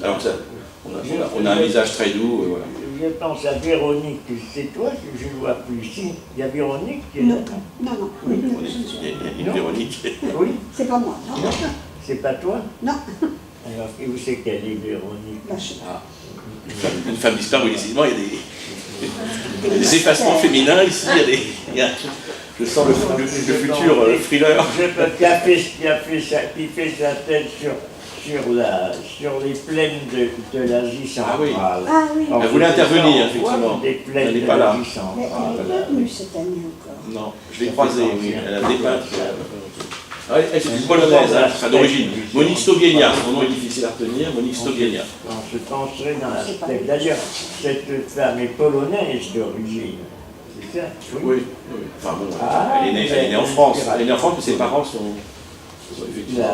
Alors, on a un visage très doux, voilà. Je pense à Véronique, c'est toi que je ne vois plus. Si, il y a Véronique qui est Non, là. non. Il y a une Véronique. Oui, C'est pas moi, non. c'est pas toi? Non. Alors, et où c'est qu'elle est, Véronique? Bah, je sais pas. Une femme disparue, décidément, il y a des effacements féminins ici, je sens le futur thriller. Qui fait sa tête sur les plaines de l'Asie centrale. Ah oui. Alors, Elle voulait intervenir, je vois effectivement. des plaines Elle n'est de pas là. l'Asie Mais centrale. elle est pas venue cette année encore. Non, je l'ai croisée, oui. Elle a dépeint. Elle, c'est une polonaise, hein, d'origine. Monique Stobienia, son nom est difficile à retenir, Monique Stobienia. On se pencherait dans la tête. D'ailleurs, cette femme est polonaise d'origine. C'est ça? Oui. Enfin bon, Ah, elle est née en France. Elle est née en France, mais ses parents sont effectivement.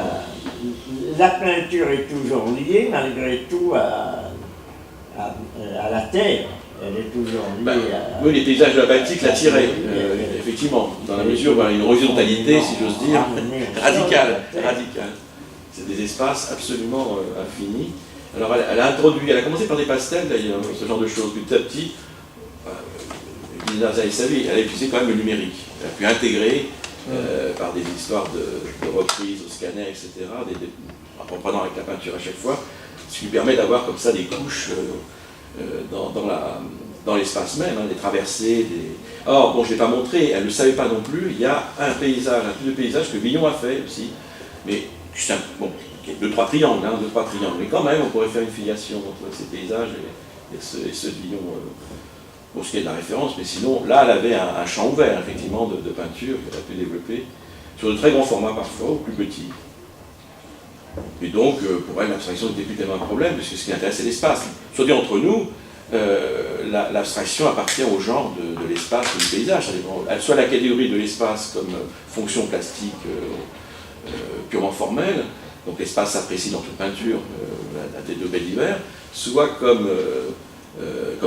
La peinture est toujours liée, malgré tout, à la terre. Elle est toujours liée à... Oui, les paysages de la Baltique l'attiraient, effectivement, dans la mesure où il y a une horizontalité, si j'ose dire, radicale. C'est des espaces absolument infinis. Alors elle a commencé par des pastels d'ailleurs, ce genre de choses, petit à petit. Vous savez, elle a utilisé quand même le numérique. Elle a pu intégrer, par des histoires de reprise au scanner, etc., en reprenant avec la peinture à chaque fois, ce qui lui permet d'avoir comme ça des couches dans l'espace même, hein, des traversées. Or, bon, je ne l'ai pas montré, elle ne le savait pas non plus, il y a un type de paysage que Villon a fait aussi, mais bon, deux, trois triangles, mais quand même, on pourrait faire une filiation entre ces paysages et ce Villon. Pour ce qui est de la référence, mais sinon, là, elle avait un champ ouvert, effectivement, de peinture qu'elle a pu développer, sur de très grands formats parfois, ou plus petits. Et donc, pour elle, l'abstraction n'était plus tellement un problème, puisque ce qui intéresse, c'est l'espace. Soit dit entre nous, l'abstraction appartient au genre de l'espace ou du paysage. Soit la catégorie de l'espace comme fonction plastique purement formelle, donc l'espace s'apprécie dans toute peinture, la tête de belle d'hiver, soit comme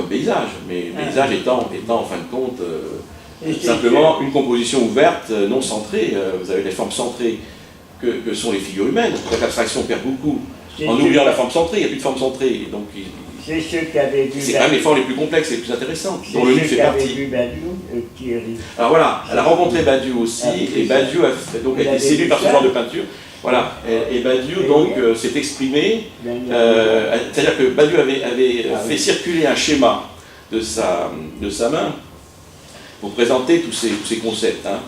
paysage, mais paysage étant en fin de compte simplement une composition ouverte, non centrée. Vous avez les formes centrées que sont les figures humaines. L'abstraction perd beaucoup en oubliant la forme centrée, il n'y a plus de forme centrée. Donc, c'est ceux qui avaient vu. C'est quand même les formes les plus complexes et les plus intéressantes, dont le nu fait partie. Vu Badiou, Thierry. Alors voilà, elle a rencontré Badiou aussi, et Badiou a été séduit par ce genre de peinture. Voilà, et Badiou donc s'est exprimé, c'est-à-dire que Badiou avait fait circuler un schéma de sa main pour présenter tous ces concepts. Hein.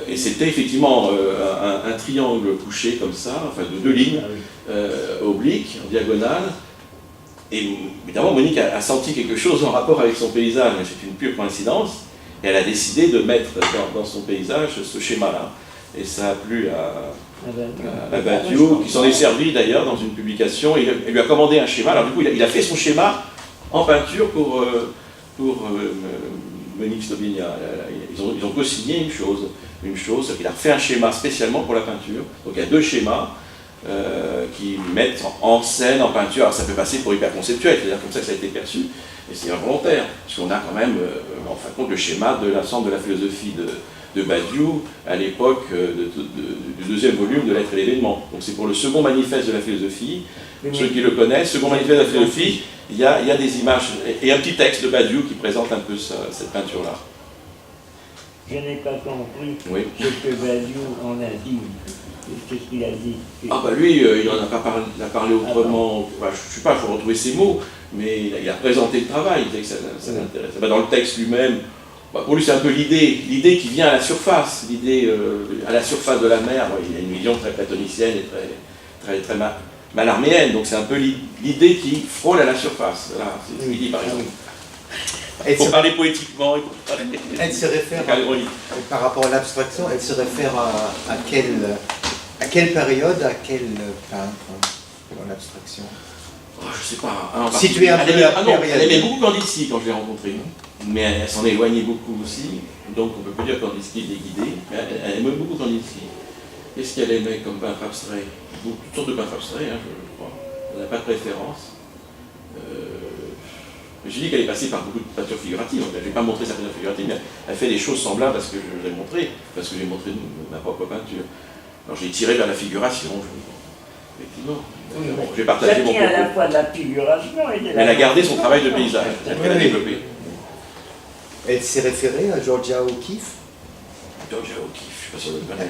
Et c'était effectivement un triangle couché comme ça, enfin de deux lignes obliques, en diagonale. Et évidemment, Monique a senti quelque chose en rapport avec son paysage, mais c'est une pure coïncidence, et elle a décidé de mettre dans son paysage ce schéma-là. Et ça a plu à Badiou, qui s'en est servi d'ailleurs dans une publication. Il lui a commandé un schéma. Alors du coup, il a fait son schéma en peinture pour Monique Stobienia. Ils ont co-signé une chose, c'est qu'il a fait un schéma spécialement pour la peinture. Donc il y a deux schémas qui mettent en scène, en peinture. Alors ça peut passer pour hyper conceptuel, c'est-à-dire comme ça que ça a été perçu, et c'est involontaire, puisqu'on a quand même, en fin de compte, le schéma de l'ensemble de la philosophie de Badiou à l'époque du deuxième volume de L'être et l'événement. Donc c'est pour le second manifeste de la philosophie. Pour ceux qui le connaissent, second manifeste de la philosophie, il y a des images et un petit texte de Badiou qui présente un peu cette peinture-là. Je n'ai pas compris ce que Badiou en a dit. Qu'est-ce qu'il a dit? Ah bah lui, il en a pas parlé, il a parlé autrement, je ne sais pas, il faut retrouver ses mots, mais il a présenté le travail, il disait que ça l'intéresse. Bah dans le texte lui-même, pour lui c'est un peu l'idée qui vient à la surface, l'idée à la surface de la mer. Il a une vision très platonicienne et très malarméenne, donc c'est un peu l'idée qui frôle à la surface. Voilà, c'est ce qu'il dit par exemple. Il faut parler poétiquement. Elle se réfère, par rapport à l'abstraction, elle se réfère à quelle période, à quel peintre pour l'abstraction? Je ne sais pas. Situé un peu elle aimait beaucoup Kandinsky quand je l'ai rencontrée, mais elle s'en éloignait beaucoup aussi, donc on ne peut pas dire que Kandinsky l'ait guidée, mais elle aimait beaucoup Kandinsky. Qu'est-ce qu'elle aimait comme peintre abstrait? Toutes sortes de peintres abstraits, hein, je crois. Elle n'a pas de préférence. Je dis qu'elle est passée par beaucoup de peintures figuratives. Je ne vais pas montrer sa peinture figurative, mais elle fait des choses semblables à ce que je l'ai montré, parce que j'ai montré ma propre peinture. Alors j'ai tiré vers la figuration. effectivement. Oui, Bon, mais j'ai ça partagé mon tient à la propos. fois de la figuration et de la... Mais elle a gardé son travail de paysage, qu'elle a développé. Elle s'est référée à Georgia O'Keeffe. Georgia O'Keeffe, je ne sais pas si on le connaît.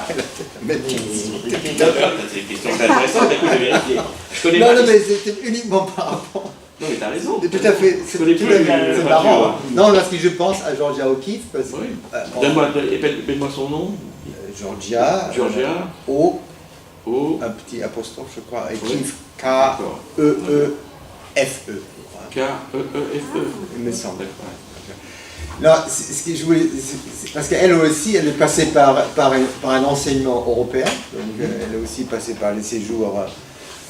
Elle a peut-être la même question. C'est une question très intéressante, du coup j'ai vérifié. Je connais Non, pas. non, mais c'était uniquement par rapport. Non, mais t'as raison. Tout à fait, c'est connais tout plus à fait- le c'est marrant. peinture, Hein. Non, parce que je pense à Georgia O'Keeffe, parce que Oui. on- Donne-moi son nom. Georgia, Georgia. O, O. un petit apostrophe, je crois, et Oui. Keeffe, D'accord. K-E-E-F-E, K-E-E-F-E. il me semble. D'accord. Non, ce que je voulais, c'est parce qu'elle aussi, elle est passée par un enseignement européen, donc elle est aussi passée par les séjours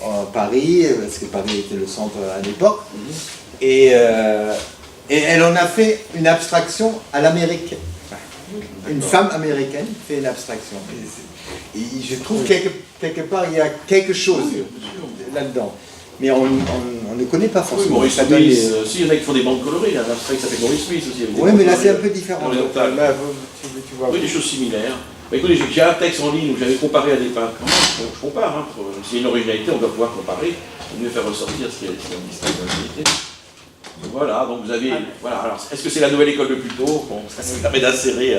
à Paris, parce que Paris était le centre à l'époque, et elle en a fait une abstraction à l'américaine. Une femme américaine fait une abstraction. Et je trouve quelque part, il y a quelque chose là-dedans. Mais on ne connaît pas Oui, forcément. Maurice Ça donne Smith, les- si, il y en a qui font des bandes colorées, il y a un abstrait qui s'appelle Maurice Smith aussi. avec des Oui, bandes mais là c'est un colorées. peu différent. Horizontal. Là, tu vois. Oui, des choses similaires. Bah, écoutez, j'ai un texte en ligne où j'avais comparé à des peintres. Bon, je compare, hein, s'il y a une originalité, on doit pouvoir comparer, pour mieux faire ressortir ce qui est une distinctivité. Voilà, donc vous avez. Voilà, alors est-ce que c'est la nouvelle école de Puteaux? Bon, ça permet d'insérer.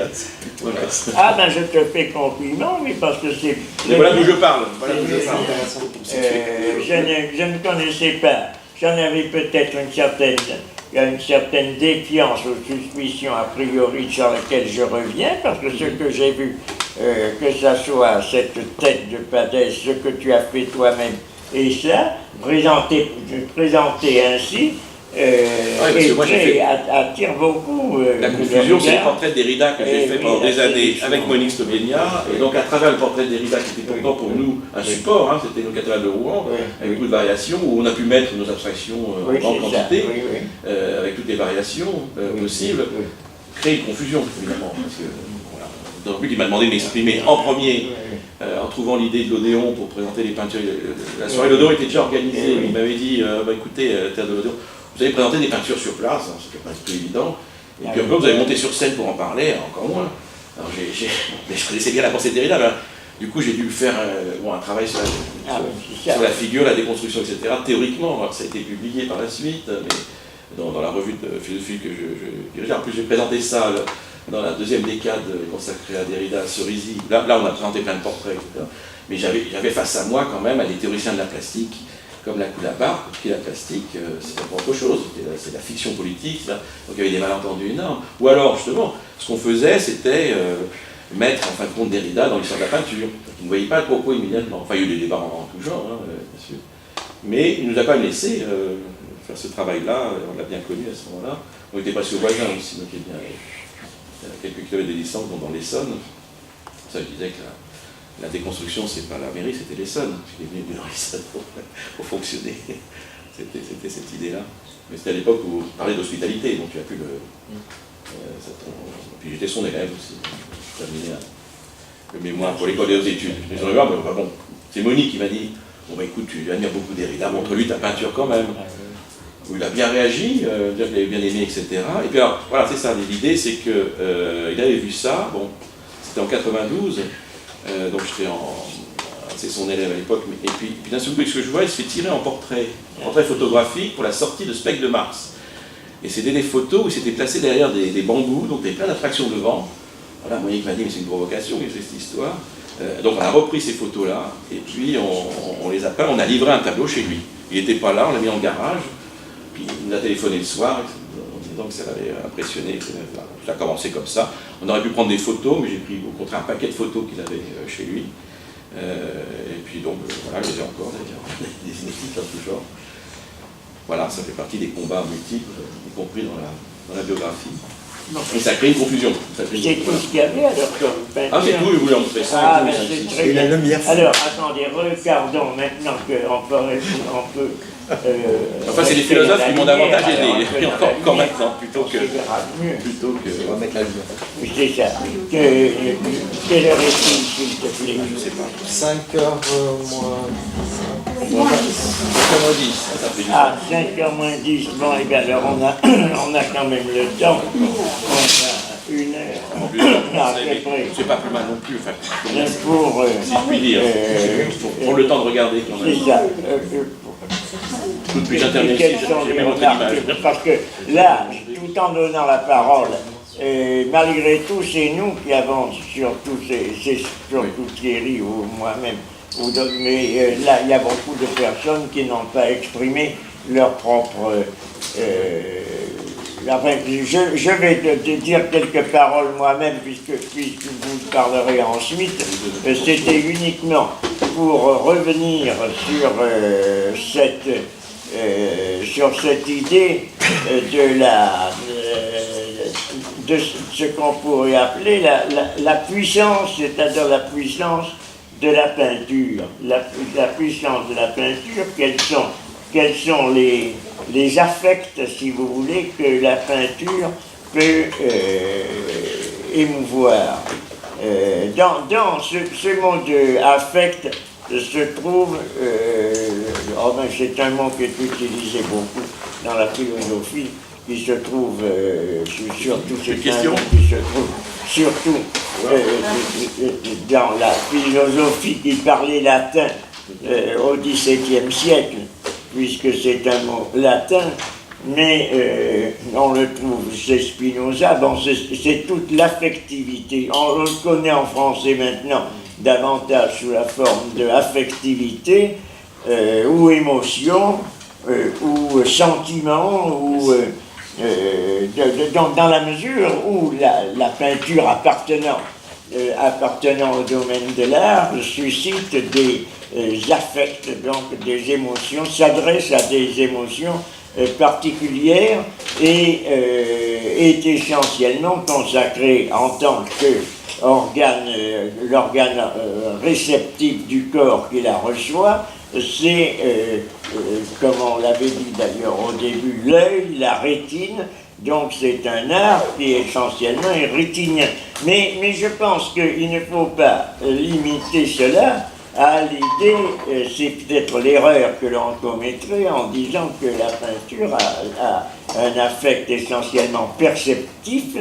Voilà. Ah ben je te fais compliment, oui, parce que c'est... Mais voilà d'où je parle. Voilà d'où je C'est parle. je ne connaissais pas. J'en avais peut-être une certaine défiance ou suspicion a priori sur laquelle je reviens, parce que ce que j'ai vu, que ça soit cette tête de Padès, ce que tu as fait toi-même, et ça, présenté ainsi, parce que moi, j'ai fait- attire beaucoup. La le confusion, c'est le regard. portrait de Derrida que j'ai Eh fait oui, pendant des années absolument. avec Monique Stobienia. Et donc, à travers le portrait de Derrida, qui était pourtant pour nous un support, hein, c'était nos cathédrales de Rouen, Oui. avec beaucoup de variations, où on a pu mettre nos abstractions Oui, en grande c'est ça. quantité, Oui, oui. avec toutes les variations Oui, possibles, oui. créer une confusion, évidemment. Parce que, voilà. Dans le but, il m'a demandé de m'exprimer en premier, en trouvant l'idée de l'Odéon pour présenter les peintures. La soirée de l'Odéon était déjà organisée. Oui. Il m'avait dit bah, écoutez, Terre de l'Odéon, vous avez présenté des peintures sur place, hein, c'était pas du tout évident. Et puis après, vous avez monté sur scène pour en parler, encore moins. Alors, mais je connaissais bien la pensée de Derrida, mais du coup, j'ai dû faire un travail sur c'est ça. la figure, la déconstruction, etc. Théoriquement, alors, ça a été publié par la suite, mais dans la revue de philosophie que je dirigeais. En plus, j'ai présenté ça dans la deuxième décade consacrée à Derrida, à Cerisy. Là, on a présenté plein de portraits, etc. Mais j'avais face à moi quand même à des théoriciens de la plastique, comme la Coulabar, qui est la plastique, c'est pas autre chose, c'est la fiction politique, ça. Donc il y avait des malentendus énormes. Ou alors, justement, ce qu'on faisait, c'était mettre en fin de compte Derrida dans l'histoire de la peinture. Il ne voyait pas le propos immédiatement. Enfin, il y a eu des débats en tout genre, hein, bien sûr. Mais il ne nous a pas laissé faire ce travail-là, on l'a bien connu à ce moment-là. On était presque voisins aussi, donc il y a bien quelques kilomètres de distance, dont dans l'Essonne. Ça, je disais que la déconstruction, c'est pas la mairie, c'était l'Essonne. Il est venu dans l'Essonne pour fonctionner. C'était cette idée-là. Mais c'était à l'époque où on parlait d'hospitalité, donc tu as pu le. Puis j'étais son élève aussi. J'ai terminé le mémoire pour l'école des hautes études. Mais j'en ai marre, mais bon, c'est Monique qui m'a dit bon, bah écoute, tu admires beaucoup Derrida, montre-lui ta peinture quand même. Où il a bien réagi, dire qu'il avait bien aimé, etc. Et puis alors, voilà, c'est ça, l'idée, c'est qu'il avait vu ça, bon, c'était en 92. Donc j'étais c'est son élève à l'époque, et puis d'un seul coup, ce que je vois, il se fait tirer en portrait photographique pour la sortie de Spectre de Mars. Et c'était des photos où il s'était placé derrière des bambous, donc il y avait plein d'attractions devant. Voilà, Monique m'a dit, mais c'est une provocation, c'est cette histoire. Donc on a repris ces photos-là, et puis on les a peints, on a livré un tableau chez lui. Il n'était pas là, on l'a mis en garage, puis il nous a téléphoné le soir, donc ça l'avait impressionné. Ça a commencé comme ça. On aurait pu prendre des photos, mais j'ai pris au contraire un paquet de photos qu'il avait chez lui. Et puis donc, voilà, je les ai encore d'ailleurs, des inédits en tout genre. Voilà, ça fait partie des combats multiples, y compris dans la biographie. Et ça crée une confusion. C'est tout ce qu'il y avait alors comme peinture. Ah, c'est tout, je voulais en montrer ça. Ah, tout, mais ça, c'est ça. très Et la bien. lumière. Alors, attendez, regardons maintenant qu'on peut... Enfin, c'est les philosophes qui m'ont davantage aidé, encore maintenant, maintenant, plutôt que. On va mettre la lumière. C'est ça. Quelle heure est-il, s'il te plaît? Je sais pas. 5h moins. Moi, 5h10, ça fait du Ah, 5h moins 10, bon, et bien alors on a quand même le temps. Une heure. En plus, en Ah, français, c'est mais vrai. c'est pas plus mal non plus, enfin, Mais pour, si je puis dire. Faut prendre le temps de regarder quand même. c'est ça. Tout depuis que j'interviens ici, Quelles sont j'ai les même montré remarques? l'image. Parce que là, tout en donnant la parole, malgré tout, c'est nous qui avons, surtout Thierry ou moi-même, mais là, il y a beaucoup de personnes qui n'ont pas exprimé leur propre... enfin, je vais te dire quelques paroles moi-même, puisque vous parlerez ensuite. C'était uniquement pour revenir sur cette idée de ce qu'on pourrait appeler la puissance, c'est-à-dire la puissance de la peinture. La puissance de la peinture, quels sont les affects, si vous voulez, que la peinture peut émouvoir. Dans ce mot de affect se trouve, c'est un mot qui est utilisé beaucoup dans la philosophie, qui se trouve surtout, c'est un mot qui se trouve surtout dans la philosophie qui parlait latin au XVIIe siècle, puisque c'est un mot latin, mais on le trouve chez Spinoza. Bon, c'est toute l'affectivité. On le connaît en français maintenant davantage sous la forme de affectivité ou émotion ou sentiment ou dans la mesure où la peinture appartenant au domaine de l'art suscite des affects, donc des émotions, s'adresse à des émotions particulière et est essentiellement consacré en tant que l'organe réceptif du corps qui la reçoit, c'est, comme on l'avait dit d'ailleurs au début, l'œil, la rétine. Donc c'est un art qui essentiellement est rétinien. Mais je pense qu'il ne faut pas limiter cela à l'idée, c'est peut-être l'erreur que l'on commettrait en disant que la peinture a un affect essentiellement perceptif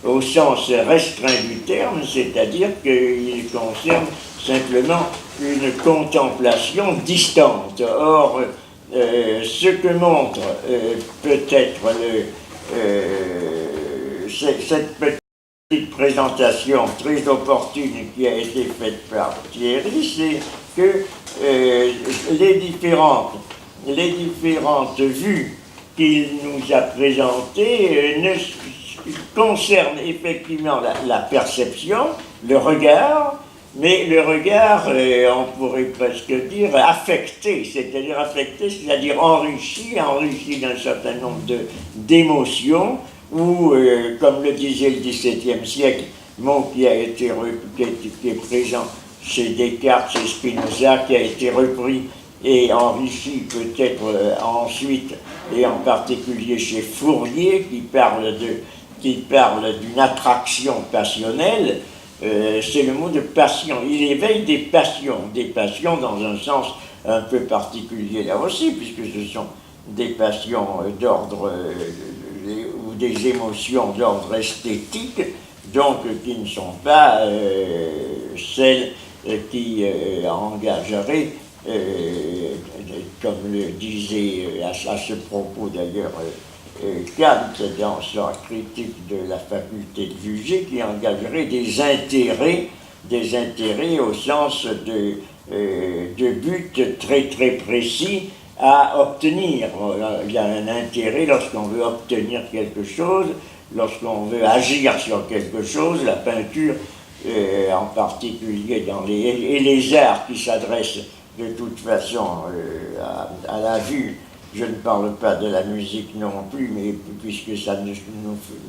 au sens restreint du terme, c'est-à-dire qu'il concerne simplement une contemplation distante. Or, ce que montre peut-être cette petite présentation très opportune qui a été faite par Thierry, c'est que les différentes vues qu'il nous a présentées concernent effectivement la perception, le regard, mais le regard, on pourrait presque dire affecté, c'est-à-dire enrichi d'un certain nombre d'émotions, ou, comme le disait le XVIIe siècle, mot qui est présent chez Descartes, chez Spinoza, qui a été repris et enrichi peut-être ensuite, et en particulier chez Fourier, qui parle d'une attraction passionnelle. C'est le mot de passion. Il éveille des passions dans un sens un peu particulier là aussi, puisque ce sont des passions d'ordre ou des émotions d'ordre esthétique, donc qui ne sont pas celles qui engageraient, comme le disait à ce propos d'ailleurs Kant dans sa critique de la faculté de juger, qui engagerait des intérêts au sens de buts très très précis à obtenir. Il y a un intérêt lorsqu'on veut obtenir quelque chose, lorsqu'on veut agir sur quelque chose. La peinture, en particulier et les arts qui s'adressent de toute façon à la vue. Je ne parle pas de la musique non plus, mais puisque ça nous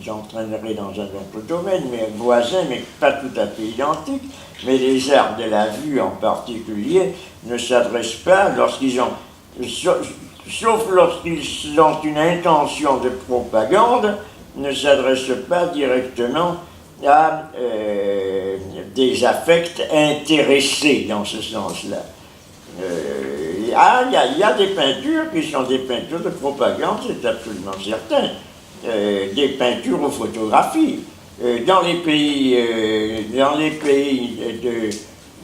entraînerait dans un autre domaine, mais voisin, mais pas tout à fait identique. Mais les arts de la vue en particulier ne s'adressent pas lorsqu'ils ont, sauf lorsqu'ils ont une intention de propagande, ne s'adressent pas directement à des affects intéressés dans ce sens-là. Il y a des peintures qui sont des peintures de propagande, c'est absolument certain. Des peintures aux photographies. Dans les pays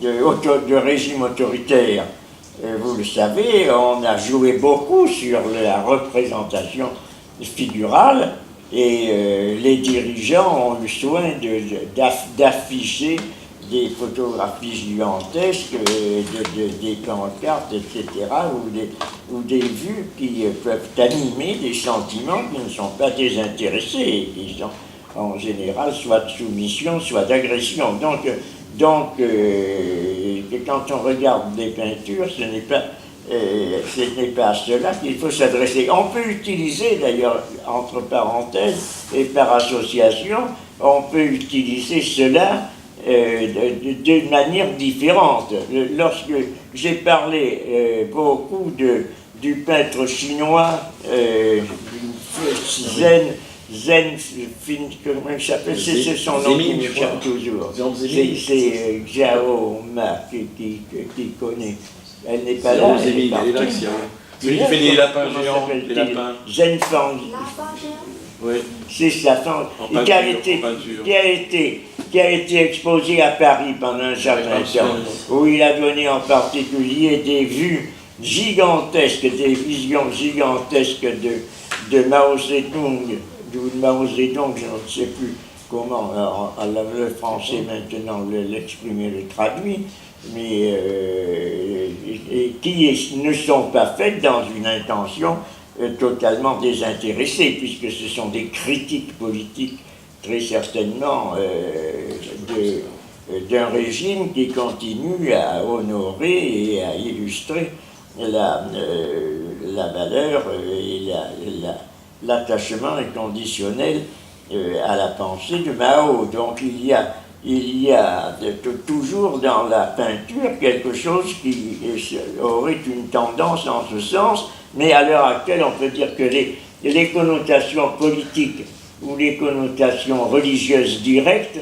de régime autoritaire, vous le savez, on a joué beaucoup sur la représentation figurale et les dirigeants ont eu soin d'afficher des photographies gigantesques, des pancartes, etc., ou des vues qui peuvent animer des sentiments qui ne sont pas désintéressés et qui sont en général soit de soumission, soit d'agression. Donc, quand on regarde des peintures, ce n'est pas à cela qu'il faut s'adresser. On peut utiliser, d'ailleurs, entre parenthèses et par association, on peut utiliser cela d'une manière différente. Lorsque j'ai parlé beaucoup du peintre chinois comment il s'appelle? C'est son nom qui m'échappe toujours. C'est Xiao Ma qui connaît. Elle n'est pas là. Elle est là, celui qui fait des lapins géants, des lapins. Zhenfang. Oui. C'est ça, qui a été exposé à Paris pendant un certain temps, où il a donné en particulier des vues gigantesques, des visions gigantesques de Mao Zedong, je ne sais plus comment le français maintenant l'exprimer, le traduit, mais qui ne sont pas faites dans une intention totalement désintéressée, puisque ce sont des critiques politiques très certainement d'un régime qui continue à honorer et à illustrer la valeur et l'attachement inconditionnel à la pensée de Mao. Donc il y a toujours dans la peinture quelque chose qui aurait une tendance en ce sens, mais à l'heure actuelle on peut dire que les connotations politiques ou les connotations religieuses directes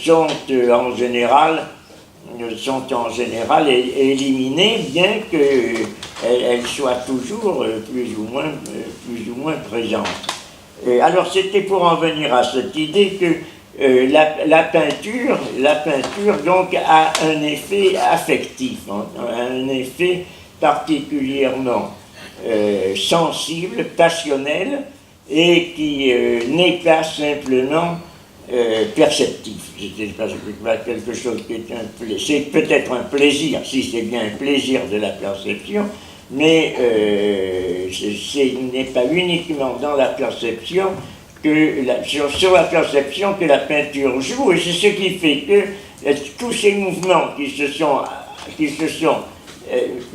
sont en général éliminées, bien qu'elles soient toujours plus ou moins présentes. Alors c'était pour en venir à cette idée que la peinture donc a un effet affectif, un effet particulièrement sensible, passionnel, et qui n'est pas simplement perceptif. C'est pas quelque chose qui est c'est peut-être un plaisir, si c'est bien un plaisir de la perception, mais ce n'est pas uniquement dans la perception sur la perception que la peinture joue, et c'est ce qui fait que tous ces mouvements qui se sont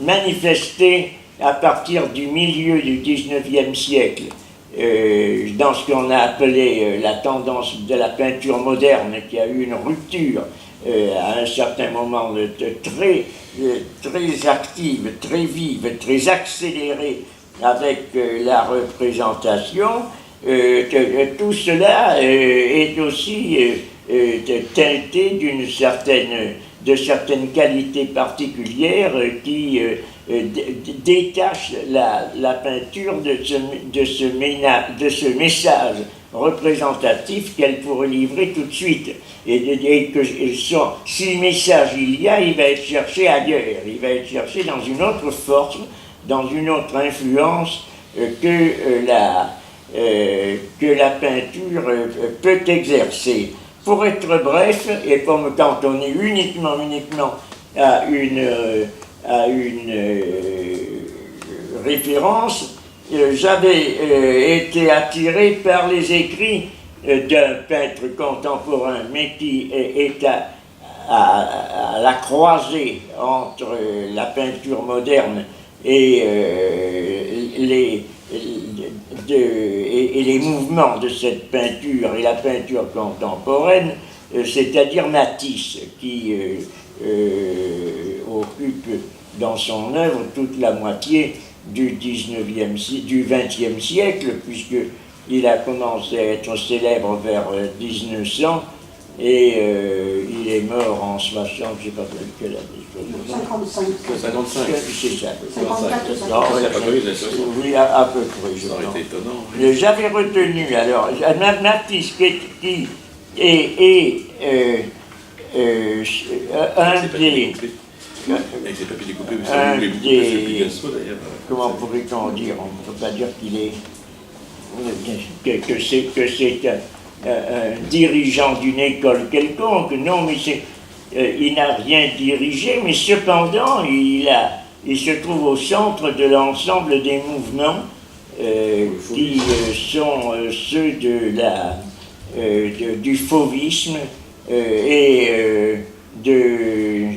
manifestés à partir du milieu du XIXe siècle, dans ce qu'on a appelé la tendance de la peinture moderne, qui a eu une rupture à un certain moment très active, très vive, très accélérée avec la représentation, tout cela est aussi teinté de certaines qualités particulières qui détachent la peinture de ce message représentatif qu'elle pourrait livrer tout de suite. Et que si message il y a, il va être cherché ailleurs, il va être cherché dans une autre force, dans une autre influence que la peinture peut exercer. Pour être bref, et pour me cantonner uniquement à une référence, j'avais été attiré par les écrits d'un peintre contemporain, mais qui est à la croisée entre la peinture moderne et les mouvements de cette peinture et la peinture contemporaine, c'est-à-dire Matisse, qui occupe dans son œuvre toute la moitié du XXe siècle, puisqu'il a commencé à être célèbre vers 1900 et il est mort en 60, je ne sais pas quelle année. 55. 55. C'est ça. 54 ou 55. Oui, à peu près, je Ça aurait pense. été étonnant. J'avais retenu, alors, Matisse, qui un des... Avec les papiers découpés, vous savez, vous les découpez sur Picasso d'ailleurs. Comment pourrait-on dire? On ne peut pas dire qu'il est... que c'est un dirigeant d'une école quelconque. Non, mais il n'a rien dirigé, mais cependant, il se trouve au centre de l'ensemble des mouvements qui sont ceux du fauvisme et de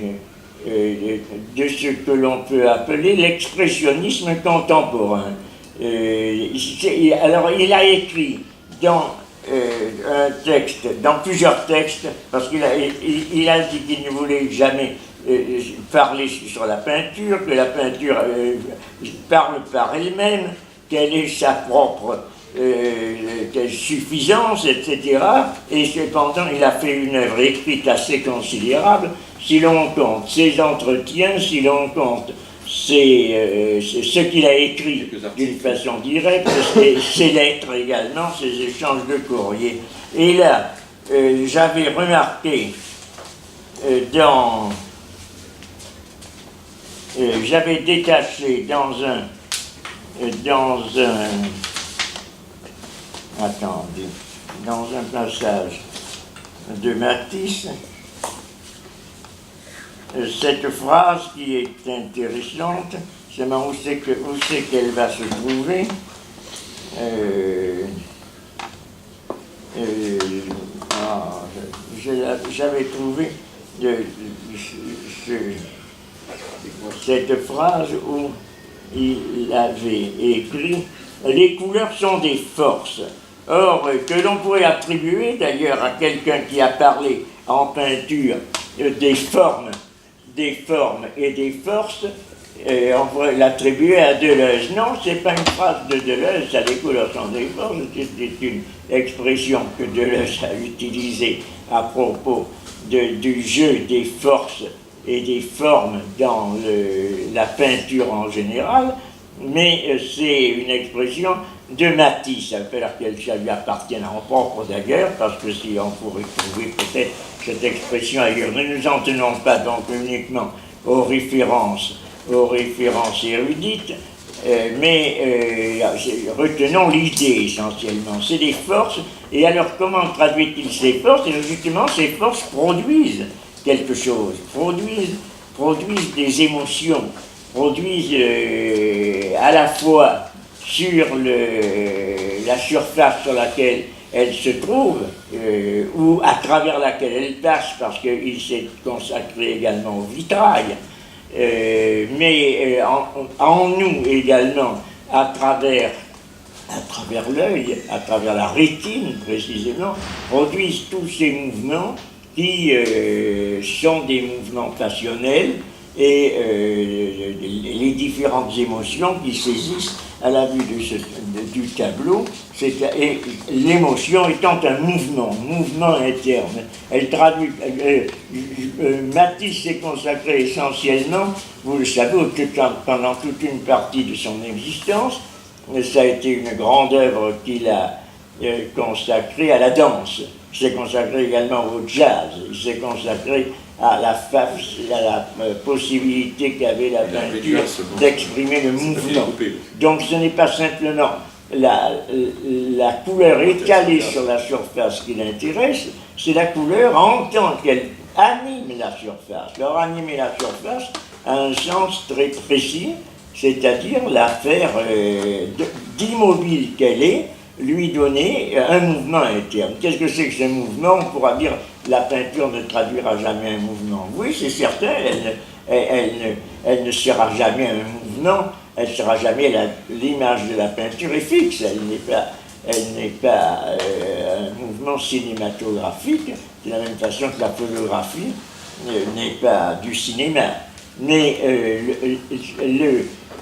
ce que l'on peut appeler l'expressionnisme contemporain. Alors, il a écrit dans un texte, dans plusieurs textes, parce qu'il a dit qu'il ne voulait jamais parler sur la peinture, que la peinture parle par elle-même, qu'elle est sa propre suffisance, etc. Et cependant, il a fait une œuvre écrite assez considérable. Si l'on compte ses entretiens, si l'on compte ce qu'il a écrit d'une façon directe, ses lettres également, ses échanges de courrier. Et là, j'avais remarqué j'avais détaché dans un passage de Matisse, cette phrase qui est intéressante, seulement où c'est qu'elle va se trouver. J'avais trouvé cette phrase où il avait écrit « Les couleurs sont des forces ». Or, que l'on pourrait attribuer d'ailleurs à quelqu'un qui a parlé en peinture des formes et des forces, on pourrait l'attribuer à Deleuze. Non, c'est pas une phrase de Deleuze, ça, les couleurs sont des forces, c'est une expression que Deleuze a utilisée à propos du jeu des forces et des formes dans la peinture en général, mais c'est une expression de Matisse, ça veut dire qu'elle lui appartient en propre d'ailleurs, parce que si on pourrait trouver peut-être cette expression ailleurs. Ne nous en tenons pas donc uniquement aux références érudites, mais retenons l'idée essentiellement. C'est des forces, et alors comment traduit-il ces forces? Et justement, ces forces produisent quelque chose, produisent des émotions, produisent à la fois sur la surface sur laquelle elle se trouve, ou à travers laquelle elle passe, parce qu'il s'est consacré également au vitrail, mais en nous également, à travers l'œil, à travers la rétine précisément, produisent tous ces mouvements qui sont des mouvements passionnels, et les différentes émotions qui saisissent à la vue du tableau, et l'émotion étant un mouvement interne. Elle traduit. Matisse s'est consacré essentiellement, vous le savez, pendant toute une partie de son existence, ça a été une grande œuvre qu'il a consacrée à la danse. Il s'est consacré également au jazz. Il s'est consacré à la possibilité qu'avait la peinture d'exprimer le mouvement. Donc ce n'est pas simplement la couleur étalée sur la surface qui l'intéresse, c'est la couleur en tant qu'elle anime la surface. Alors animer la surface a un sens très précis, c'est-à-dire la faire d'immobile qu'elle est, lui donner un mouvement interne. Qu'est-ce que c'est que ce mouvement? On pourra dire la peinture ne traduira jamais un mouvement. Oui, c'est certain, elle ne sera jamais un mouvement, elle sera jamais l'image de la peinture est fixe, elle n'est pas un mouvement cinématographique, de la même façon que la photographie n'est pas du cinéma. Mais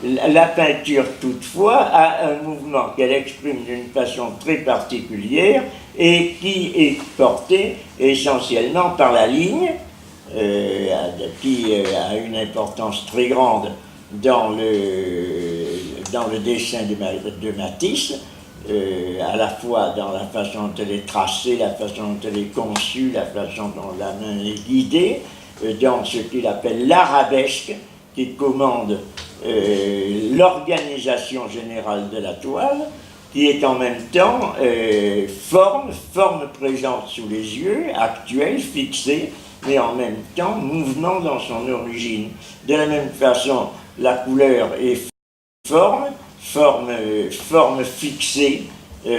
la peinture, toutefois, a un mouvement qu'elle exprime d'une façon très particulière et qui est porté essentiellement par la ligne, qui a une importance très grande dans le dessin de Matisse, à la fois dans la façon dont elle est tracée, la façon dont elle est conçue, la façon dont la main est guidée, dans ce qu'il appelle l'arabesque, qui commande l'organisation générale de la toile, qui est en même temps forme présente sous les yeux, actuelle, fixée, mais en même temps mouvement dans son origine. De la même façon, la couleur est forme fixée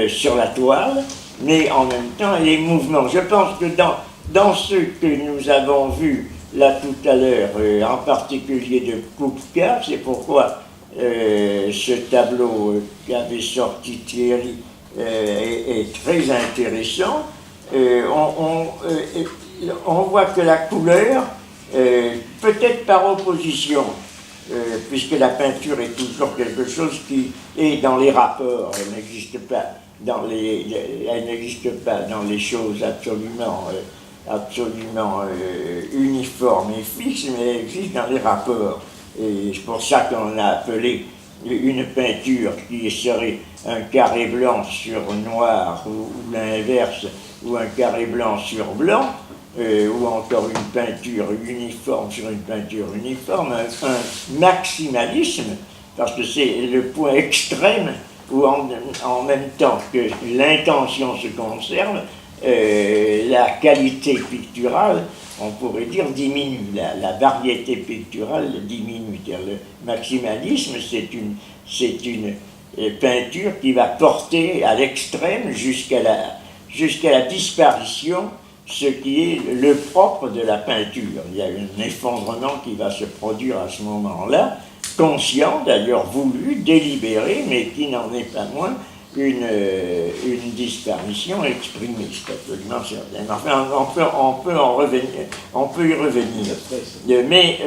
sur la toile, mais en même temps elle est mouvement. Je pense que dans ce que nous avons vu là tout à l'heure, en particulier de Kupka, c'est pourquoi ce tableau qu'avait sorti Thierry est très intéressant. On voit que la couleur, peut-être par opposition, puisque la peinture est toujours quelque chose qui est dans les rapports, elle n'existe pas dans les choses absolument uniformes et fixes, mais elle existe dans les rapports. Et c'est pour ça qu'on a appelé une peinture qui serait un carré blanc sur noir, ou l'inverse, ou un carré blanc sur blanc, ou encore une peinture uniforme sur une peinture uniforme, un maximalisme, parce que c'est le point extrême où en même temps que l'intention se conserve, la qualité picturale, on pourrait dire, diminue, la variété picturale diminue. Le maximalisme, c'est une peinture qui va porter à l'extrême jusqu'à la disparition, ce qui est le propre de la peinture. Il y a un effondrement qui va se produire à ce moment-là, conscient, d'ailleurs voulu, délibéré, mais qui n'en est pas moins une disparition exprimée, c'est absolument certain. Enfin, on peut y revenir. Mais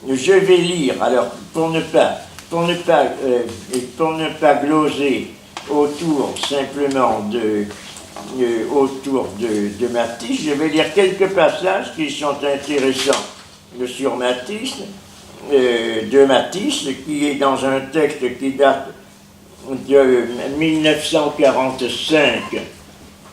je vais lire, alors pour ne pas gloser autour simplement de Matisse, je vais lire quelques passages qui sont intéressants sur Matisse, de Matisse, qui est dans un texte qui date de 1945,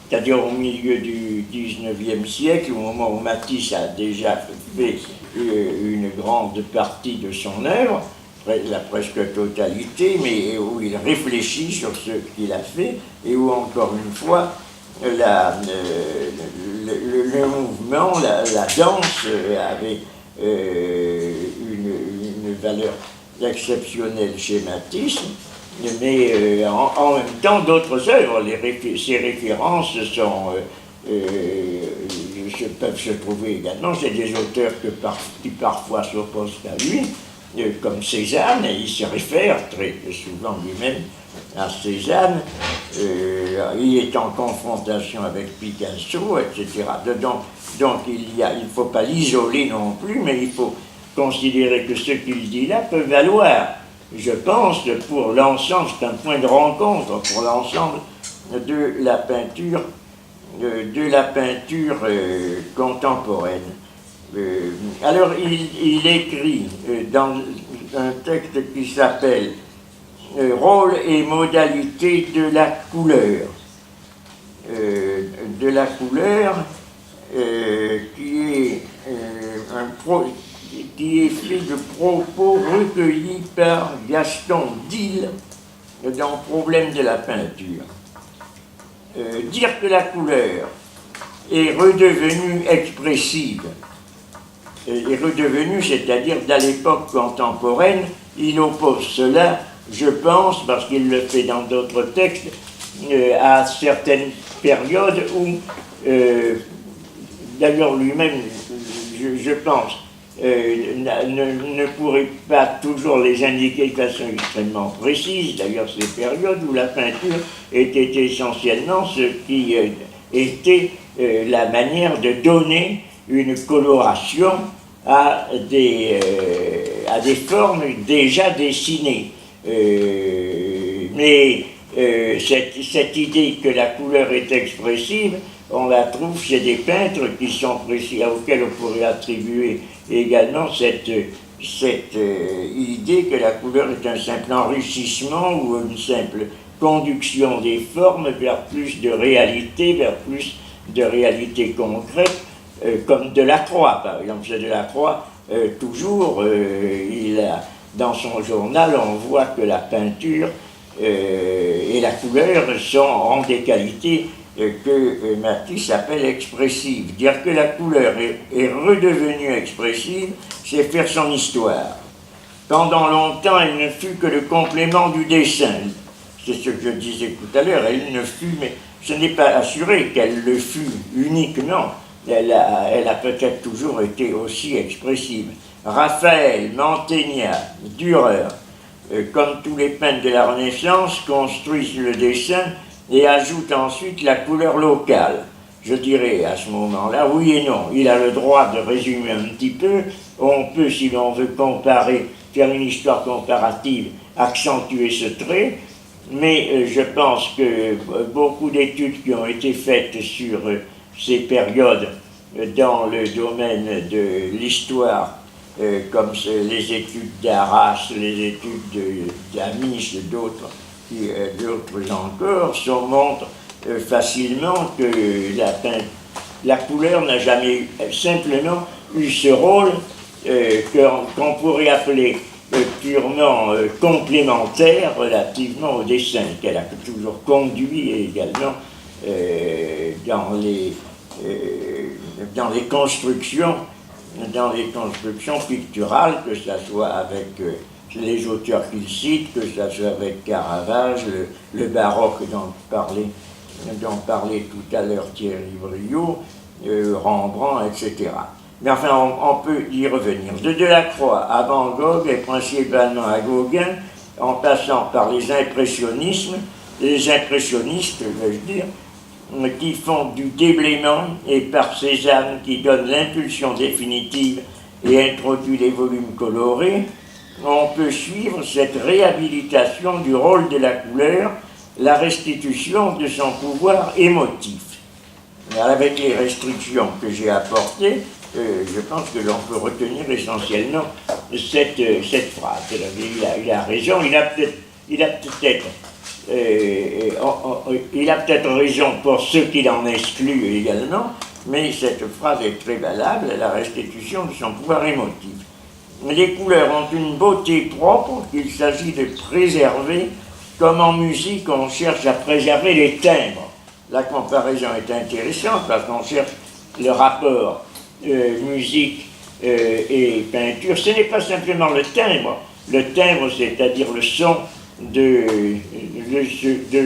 c'est-à-dire au milieu du 19e siècle, au moment où Matisse a déjà fait une grande partie de son œuvre, la presque totalité, mais où il réfléchit sur ce qu'il a fait, et où, encore une fois, le mouvement, la danse avait une valeur exceptionnelle chez Matisse, mais en même temps d'autres œuvres. Ces références peuvent se trouver également chez des auteurs qui parfois s'opposent à lui, comme Cézanne, et il se réfère très souvent lui-même à Cézanne, il est en confrontation avec Picasso, etc. Donc il ne faut pas l'isoler non plus, mais il faut considérer que ce qu'il dit là peut valoir, je pense, pour l'ensemble, c'est un point de rencontre pour l'ensemble de la peinture, contemporaine. Alors il écrit dans un texte qui s'appelle Rôle et modalité de la couleur. Qui est fait de propos recueillis par Gaston Dille dans Problème de la peinture. Dire que la couleur est redevenue expressive, c'est-à-dire d'à l'époque contemporaine, il oppose cela, je pense, parce qu'il le fait dans d'autres textes, à certaines périodes où, d'ailleurs lui-même, je pense, ne pourrait pas toujours les indiquer de façon extrêmement précise, d'ailleurs ces périodes où la peinture était essentiellement ce qui était la manière de donner une coloration à des formes déjà dessinées. Mais cette idée que la couleur est expressive, on la trouve chez des peintres qui sont précis, auxquels on pourrait attribuer également cette idée que la couleur est un simple enrichissement ou une simple conduction des formes vers plus de réalité, vers plus de réalité concrète, comme Delacroix, par exemple. C'est Delacroix, toujours, dans son journal, on voit que la peinture et la couleur ont des qualités que Matisse appelle expressives. Dire que la couleur est redevenue expressive, c'est faire son histoire. Pendant longtemps, elle ne fut que le complément du dessin. C'est ce que je disais tout à l'heure, elle ne fut, mais ce n'est pas assuré qu'elle le fût uniquement. Elle a peut-être toujours été aussi expressive. Raphaël, Mantegna, Dürer, comme tous les peintres de la Renaissance, construisent le dessin et ajoutent ensuite la couleur locale. Je dirais à ce moment-là, oui et non. Il a le droit de résumer un petit peu. On peut, si l'on veut comparer, faire une histoire comparative, accentuer ce trait. Mais je pense que beaucoup d'études qui ont été faites sur ces périodes dans le domaine de l'histoire, comme les études d'Arras, les études d'Amiche, d'autres encore, montrent facilement que la couleur n'a jamais simplement eu ce rôle qu'on pourrait appeler purement complémentaire relativement au dessin, qu'elle a toujours conduit également dans les constructions picturales, que ce soit avec les auteurs qu'il cite, que ce soit avec Caravage, le baroque dont parlait tout à l'heure Thierry Briot, Rembrandt, etc. Mais enfin, on peut y revenir. De Delacroix à Van Gogh et principalement à Gauguin, en passant par les impressionnistes, veux-je dire, qui font du déblaiement, et par Cézanne qui donne l'impulsion définitive et introduit les volumes colorés, on peut suivre cette réhabilitation du rôle de la couleur, la restitution de son pouvoir émotif. Avec les restrictions que j'ai apportées, je pense que l'on peut retenir essentiellement cette phrase. Il a raison, il a peut-être raison pour ceux qui l'en excluent également, mais cette phrase est très valable, la restitution de son pouvoir émotif. Les couleurs ont une beauté propre qu'il s'agit de préserver, comme en musique on cherche à préserver les timbres. La comparaison est intéressante parce qu'on cherche le rapport musique et peinture. Ce n'est pas simplement le timbre, c'est-à-dire le son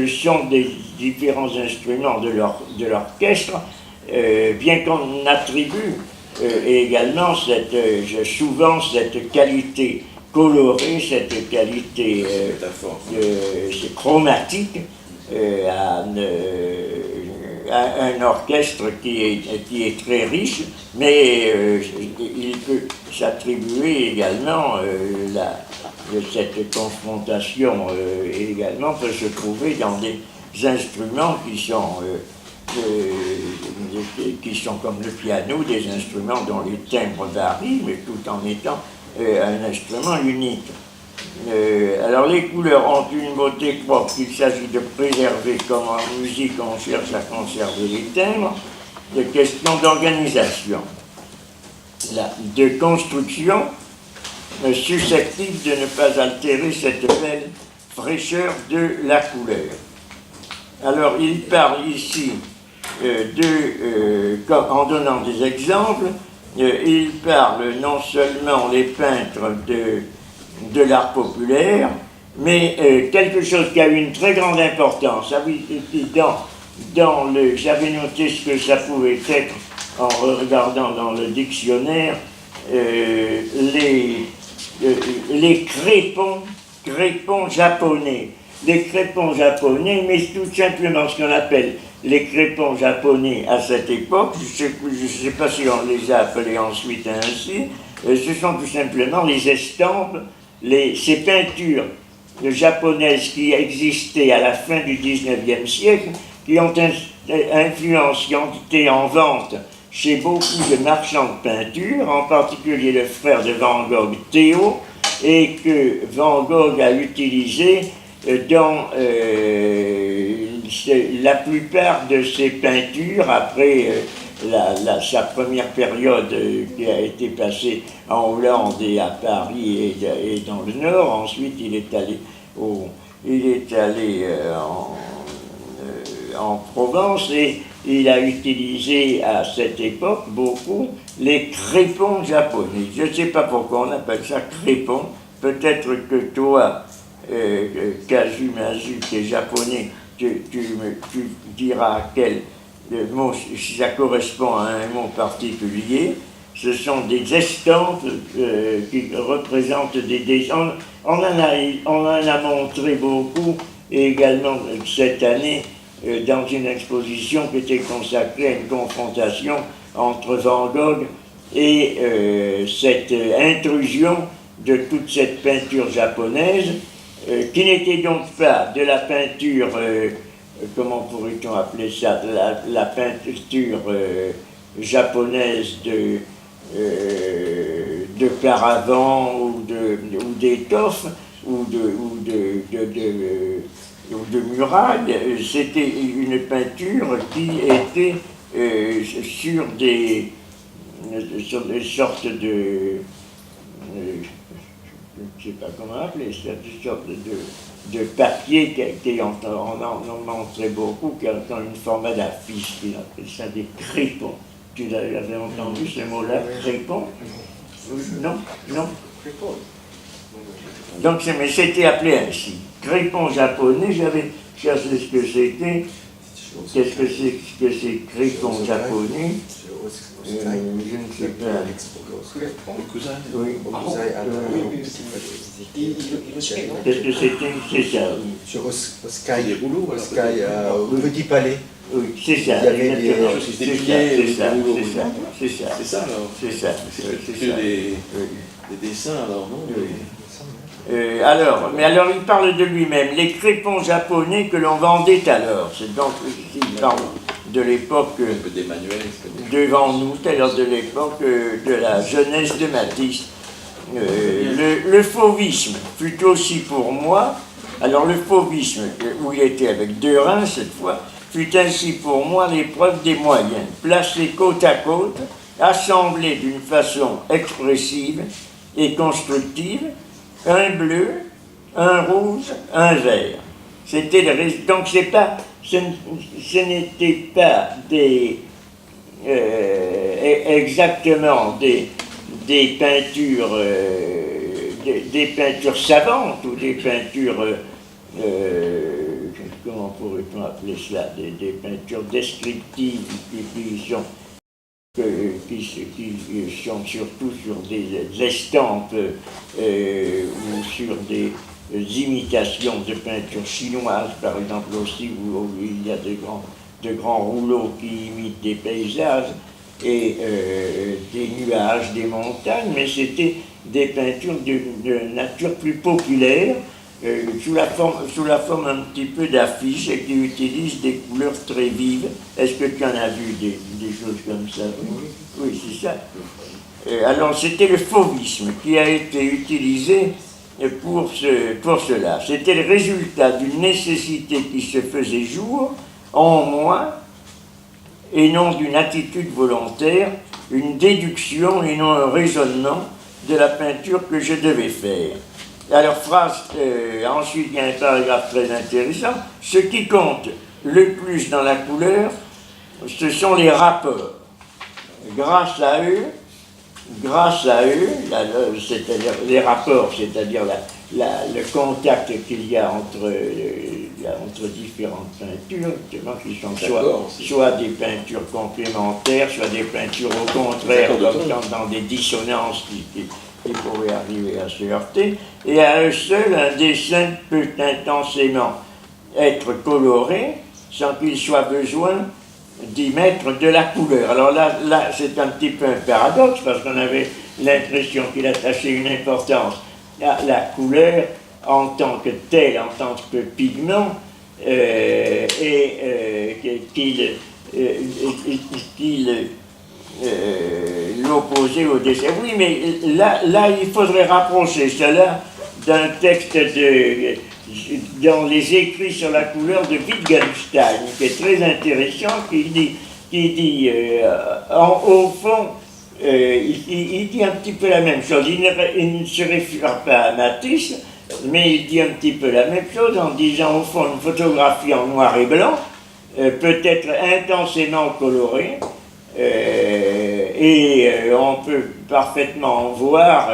son des différents instruments de l'orchestre, bien qu'on attribue également souvent cette qualité colorée, cette qualité chromatique à un orchestre qui est très riche, mais il peut s'attribuer également cette confrontation également peut se trouver dans des instruments qui sont comme le piano, des instruments dont les timbres varient, mais tout en étant un instrument unique. Alors les couleurs ont une beauté propre qu'il s'agit de préserver, comme en musique on cherche à conserver les timbres, de questions d'organisation, de construction, susceptible de ne pas altérer cette belle fraîcheur de la couleur. Alors il parle ici en donnant des exemples, il parle non seulement les peintres de l'art populaire, mais quelque chose qui a eu une très grande importance. J'avais noté ce que ça pouvait être en regardant dans le dictionnaire, les crépons japonais. Les crépons japonais, mais tout simplement ce qu'on appelle les crépons japonais à cette époque, je ne sais pas si on les a appelés ensuite ainsi, ce sont tout simplement les estampes, ces peintures japonaises qui existaient à la fin du XIXe siècle, qui ont influence, qui ont été en vente chez beaucoup de marchands de peinture, en particulier le frère de Van Gogh, Théo, et que Van Gogh a utilisé dans la plupart de ses peintures, après sa première période qui a été passée en Hollande et à Paris et dans le Nord, ensuite il est allé en Provence et il a utilisé à cette époque beaucoup les crépons japonais. Je ne sais pas pourquoi on appelle ça crépon. Peut-être que toi, Kazumazu, qui est japonais, tu diras quel mot, si ça correspond à un mot particulier. Ce sont des estampes qui représentent des dessins. On en a montré beaucoup, et également cette année, dans une exposition qui était consacrée à une confrontation entre Van Gogh et cette intrusion de toute cette peinture japonaise, qui n'était donc pas de la peinture, comment pourrait-on appeler ça, la peinture japonaise de paravent ou d'étoffe ou de muraille. C'était une peinture qui était sur des sortes de je ne sais pas comment appeler ça, des sortes de papier qui on en montrait beaucoup, qui ont une forme d'affiche, qui appelle ça des crépons. Tu l'avais entendu ce mot-là, crépon? Non? Donc, mais c'était appelé ainsi. Crépon japonais, j'avais cherché ce que c'était. Qu'est-ce que c'est crépon japonais? Je ne sais pas. Oui. Qu'est-ce que c'était? C'est ça. Sur Oskai, le Petit Palais. Oui, c'est ça. Il y avait des choses qui étaient pliées, c'est ça. C'est ça alors? C'est ça. C'est que des dessins alors, non? Oui. Alors, il parle de lui-même, les crépons japonais que l'on vendait alors. C'est donc, il parle de l'époque devant nous, c'est-à-dire de l'époque de la jeunesse de Matisse. Le fauvisme fut aussi pour moi, alors le fauvisme, où il était avec deux reins cette fois, fut ainsi pour moi l'épreuve des moyens, placés côte à côte, assemblés d'une façon expressive et constructive, un bleu, un rouge, un vert. C'était donc ce n'était pas exactement des peintures savantes ou des peintures comment pourrait-on appeler cela, des peintures descriptives qui sont surtout sur des estampes ou sur des imitations de peintures chinoises, par exemple aussi, où il y a de grands rouleaux qui imitent des paysages et des nuages, des montagnes, mais c'était des peintures de nature plus populaire, sous la forme un petit peu d'affiches et qui utilisent des couleurs très vives. Est-ce que tu en as vu des choses comme ça? Oui, c'est ça. Alors c'était le fauvisme qui a été utilisé pour cela. C'était le résultat d'une nécessité qui se faisait jour en moi et non d'une attitude volontaire, une déduction et non un raisonnement de la peinture que je devais faire. Alors, ensuite il y a un paragraphe très intéressant. Ce qui compte le plus dans la couleur, ce sont les rapports. Grâce à eux, c'est-à-dire les rapports, c'est-à-dire le contact qu'il y a entre différentes peintures, qui sont soit des peintures complémentaires, soit des peintures au contraire, dans des dissonances qui pourraient arriver à se heurter, et à eux seuls, un dessin peut intensément être coloré sans qu'il soit besoin d'y mettre de la couleur. Alors là c'est un petit peu un paradoxe, parce qu'on avait l'impression qu'il attachait une importance à la couleur en tant que telle, en tant que pigment, qu'il l'opposait au dessin. Oui, mais là il faudrait rapprocher cela d'un texte dans les écrits sur la couleur de Wittgenstein, qui est très intéressant, qui dit au fond, il dit un petit peu la même chose. Il ne se réfère pas à Matisse, mais il dit un petit peu la même chose en disant, au fond, une photographie en noir et blanc peut être intensément colorée, et on peut parfaitement voir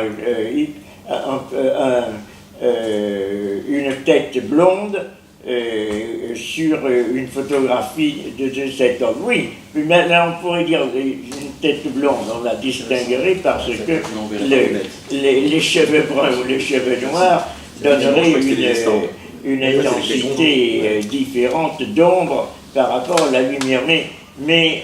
une tête blonde sur une photographie de cet homme. Oui, mais maintenant on pourrait dire une tête blonde, on la distinguerait parce que les cheveux bruns ou les cheveux noirs donneraient une intensité différente d'ombre par rapport à la lumière. Mais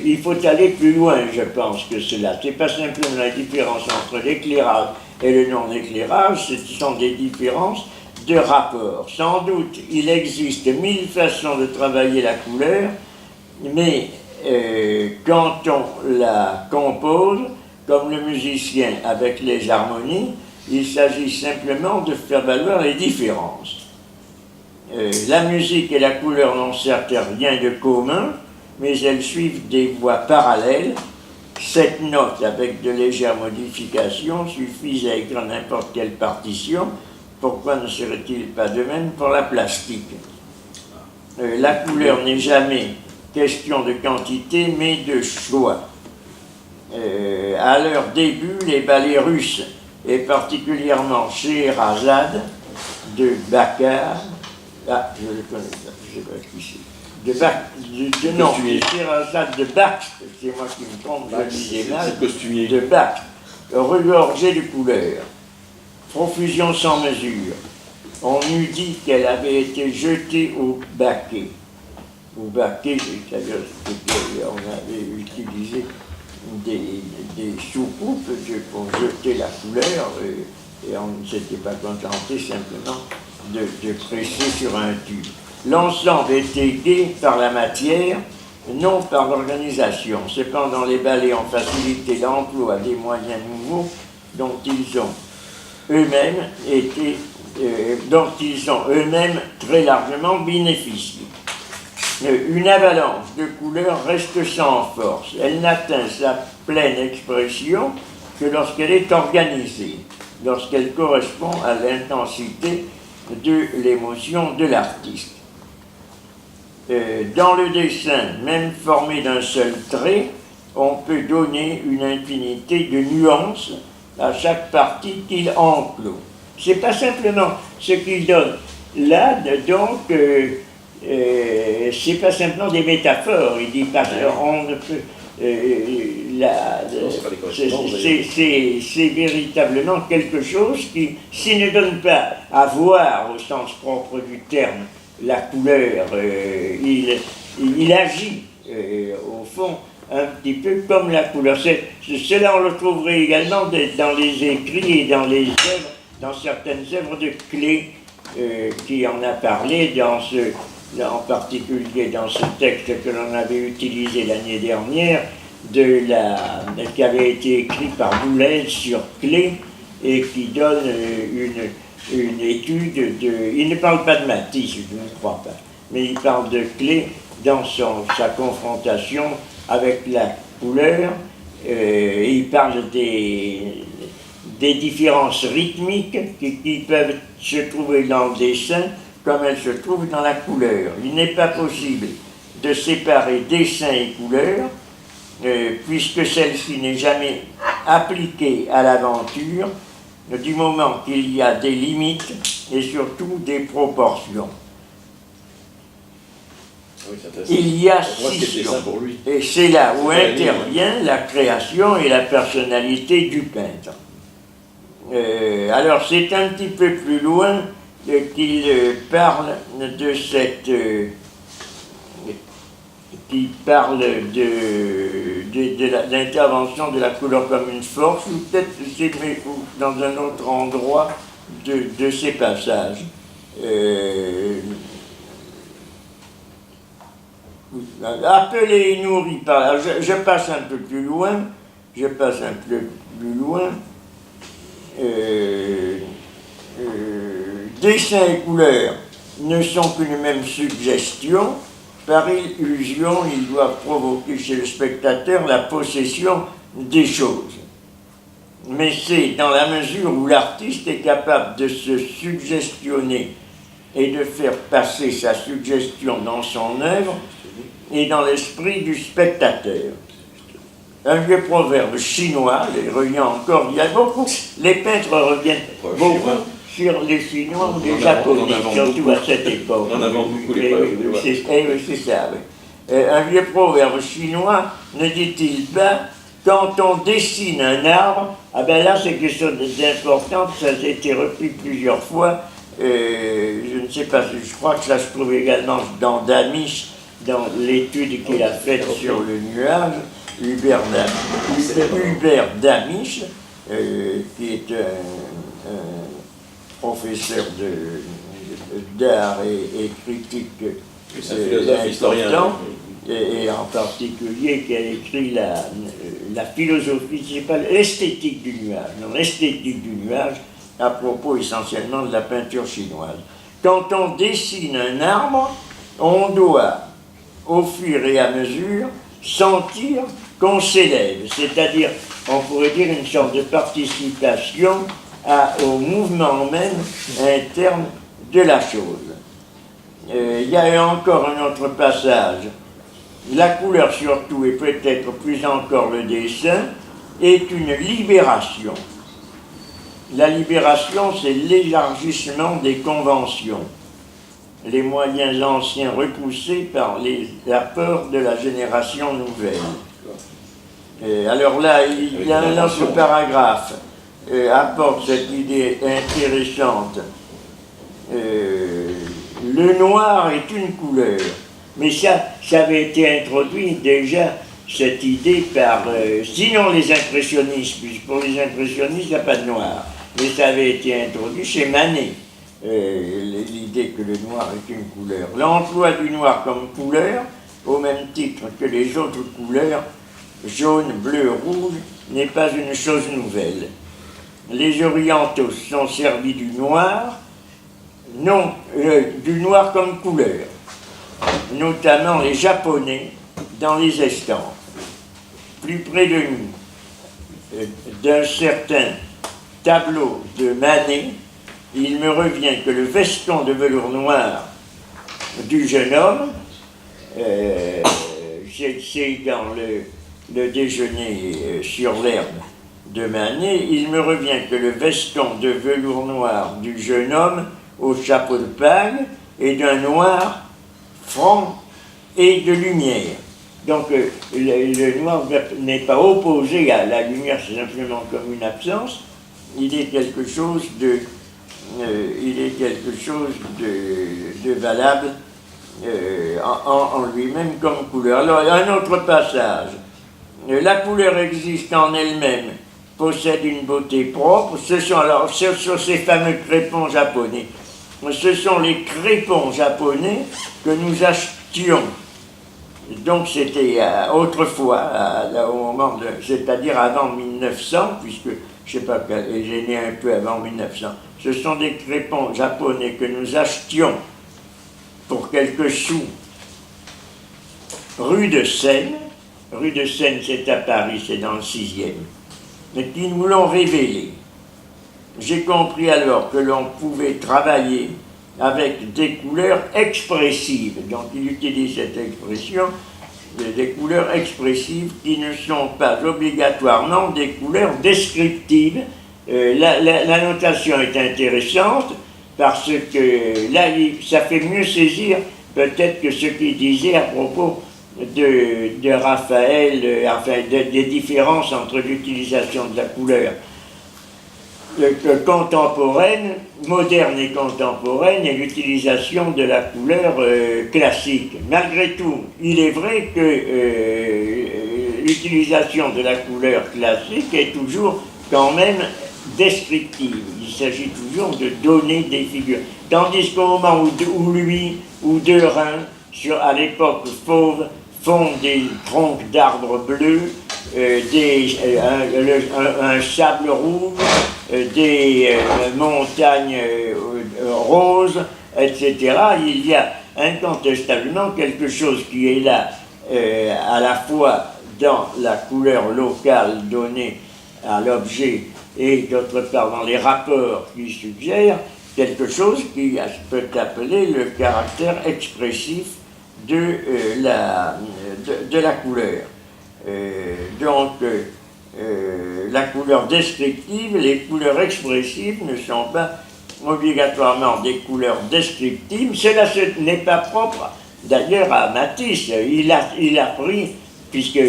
il faut aller plus loin, je pense, que cela. Ce n'est pas simplement la différence entre l'éclairage et le non-éclairage, ce sont des différences de rapport. Sans doute, il existe 1000 façons de travailler la couleur, mais quand on la compose, comme le musicien avec les harmonies, il s'agit simplement de faire valoir les différences. La musique et la couleur n'ont certes rien de commun, mais elles suivent des voies parallèles. Cette note, avec de légères modifications, suffit à écrire n'importe quelle partition. Pourquoi ne serait-il pas de même pour la plastique? La couleur n'est jamais question de quantité, mais de choix. À leur début, les ballets russes, et particulièrement Scheherazade de Baccar, je le connais pas, je ne sais pas qui c'est. Non, Scheherazade de Bakst, c'est moi qui me trompe, je disais mal, de Bakst, regorgée de couleurs, profusion sans mesure. On eût dit qu'elle avait été jetée au baquet. Au baquet, c'est-à-dire qu'on avait utilisé des soucoupes pour jeter la couleur, et on ne s'était pas contenté simplement de presser sur un tube. L'ensemble était gai par la matière, non par l'organisation. Cependant, les ballets ont facilité l'emploi des moyens nouveaux dont ils ont eux-mêmes très largement bénéficié. Une avalanche de couleurs reste sans force. Elle n'atteint sa pleine expression que lorsqu'elle est organisée, lorsqu'elle correspond à l'intensité de l'émotion de l'artiste. Dans le dessin, même formé d'un seul trait, on peut donner une infinité de nuances à chaque partie qu'il enclôt. C'est pas simplement ce qu'il donne. Là, donc, c'est pas simplement des métaphores. Il dit pas, on ne peut. C'est véritablement quelque chose qui, s'il ne donne pas à voir au sens propre du terme la couleur, il agit au fond un petit peu comme la couleur. Cela on le trouverait également dans les écrits et dans les œuvres, dans certaines œuvres de Klee, qui en a parlé en particulier dans ce texte que l'on avait utilisé l'année dernière, qui avait été écrit par Boulez sur Klee et qui donne une étude il ne parle pas de Matisse, je ne crois pas, mais il parle de Klee dans sa confrontation avec la couleur. Il parle des différences rythmiques qui peuvent se trouver dans le dessin comme elles se trouvent dans la couleur. Il n'est pas possible de séparer dessin et couleur, puisque celle-ci n'est jamais appliquée à l'aventure, du moment qu'il y a des limites et surtout des proportions. Oui, il y a scission, et c'est là où intervient la création et la personnalité du peintre. Alors c'est un petit peu plus loin qu'il parle de cette... qui parle de l'intervention de la couleur comme une force, ou peut-être c'est dans un autre endroit de ces passages. Appelé et nourri par... Je passe un peu plus loin. dessin et couleur ne sont qu'une même suggestion. Par illusion, ils doivent provoquer chez le spectateur la possession des choses. Mais c'est dans la mesure où l'artiste est capable de se suggestionner et de faire passer sa suggestion dans son œuvre et dans l'esprit du spectateur. Un vieux proverbe chinois, les revient encore, il y a beaucoup, les peintres reviennent beaucoup sur les Chinois ou les Japonais, surtout à cette époque. On avant beaucoup les preuves. C'est ça, oui. Un vieux proverbe chinois ne dit-il pas, quand on dessine un arbre, ah ben là c'est quelque chose d'important, ça a été repris plusieurs fois, je ne sais pas, je crois que ça se trouve également dans Damisch, dans l'étude qu'il a faite sur le nuage, Hubert Damisch, qui est un professeur d'art et critique important, et en particulier qui a écrit la philosophie, c'est pas l'esthétique du nuage, non, l'esthétique du nuage, à propos essentiellement de la peinture chinoise. Quand on dessine un arbre, on doit, au fur et à mesure, sentir qu'on s'élève, c'est-à-dire, on pourrait dire une sorte de participation au mouvement même interne de la chose. Il y a encore un autre passage. La couleur surtout, et peut-être plus encore le dessin, est une libération. La libération, c'est l'élargissement des conventions, les moyens anciens repoussés par la peur de la génération nouvelle. Alors là, il y a un autre paragraphe apporte cette idée intéressante. Le noir est une couleur, mais ça avait été introduit déjà, cette idée, par, sinon les impressionnistes, puisque pour les impressionnistes, il n'y a pas de noir, mais ça avait été introduit chez Manet, l'idée que le noir est une couleur. L'emploi du noir comme couleur, au même titre que les autres couleurs, jaune, bleu, rouge, n'est pas une chose nouvelle. Les orientaux se sont servis du noir, du noir comme couleur, notamment les Japonais dans les estampes. Plus près de nous, d'un certain tableau de Manet, il me revient que le veston de velours noir du jeune homme, c'est dans le déjeuner sur l'herbe de Manet, il me revient que le veston de velours noir du jeune homme au chapeau de paille est d'un noir franc et de lumière. Donc le noir n'est pas opposé à la lumière, c'est simplement comme une absence. Il est quelque chose de valable en lui-même comme couleur. Alors, un autre passage. La couleur existe en elle-même, possède une beauté propre. Ce sont ces fameux crépons japonais. Ce sont les crépons japonais que nous achetions. Donc c'était autrefois, au moment c'est-à-dire avant 1900, puisque je ne sais pas, j'ai né un peu avant 1900. Ce sont des crépons japonais que nous achetions pour quelques sous rue de Seine. Rue de Seine, c'est à Paris, c'est dans le 6e. Mais qui nous l'ont révélé. J'ai compris alors que l'on pouvait travailler avec des couleurs expressives. Donc il utilise cette expression, des couleurs expressives qui ne sont pas obligatoirement des couleurs descriptives. La notation est intéressante parce que là, ça fait mieux saisir peut-être que ce qu'il disait à propos de Raphaël, enfin des différences entre l'utilisation de la couleur contemporaine, moderne et contemporaine, et l'utilisation de la couleur classique. Malgré tout, il est vrai que l'utilisation de la couleur classique est toujours quand même descriptive. Il s'agit toujours de donner des figures. Tandis qu'au moment où lui ou Derain, à l'époque fauve, font des troncs d'arbres bleus, un sable rouge, des montagnes rose, etc. Il y a incontestablement quelque chose qui est là, à la fois dans la couleur locale donnée à l'objet et d'autre part dans les rapports qui suggèrent quelque chose qui peut appeler le caractère expressif de la couleur. Donc, la couleur descriptive, les couleurs expressives ne sont pas obligatoirement des couleurs descriptives. Cela n'est pas propre d'ailleurs à Matisse. Il a pris, puisque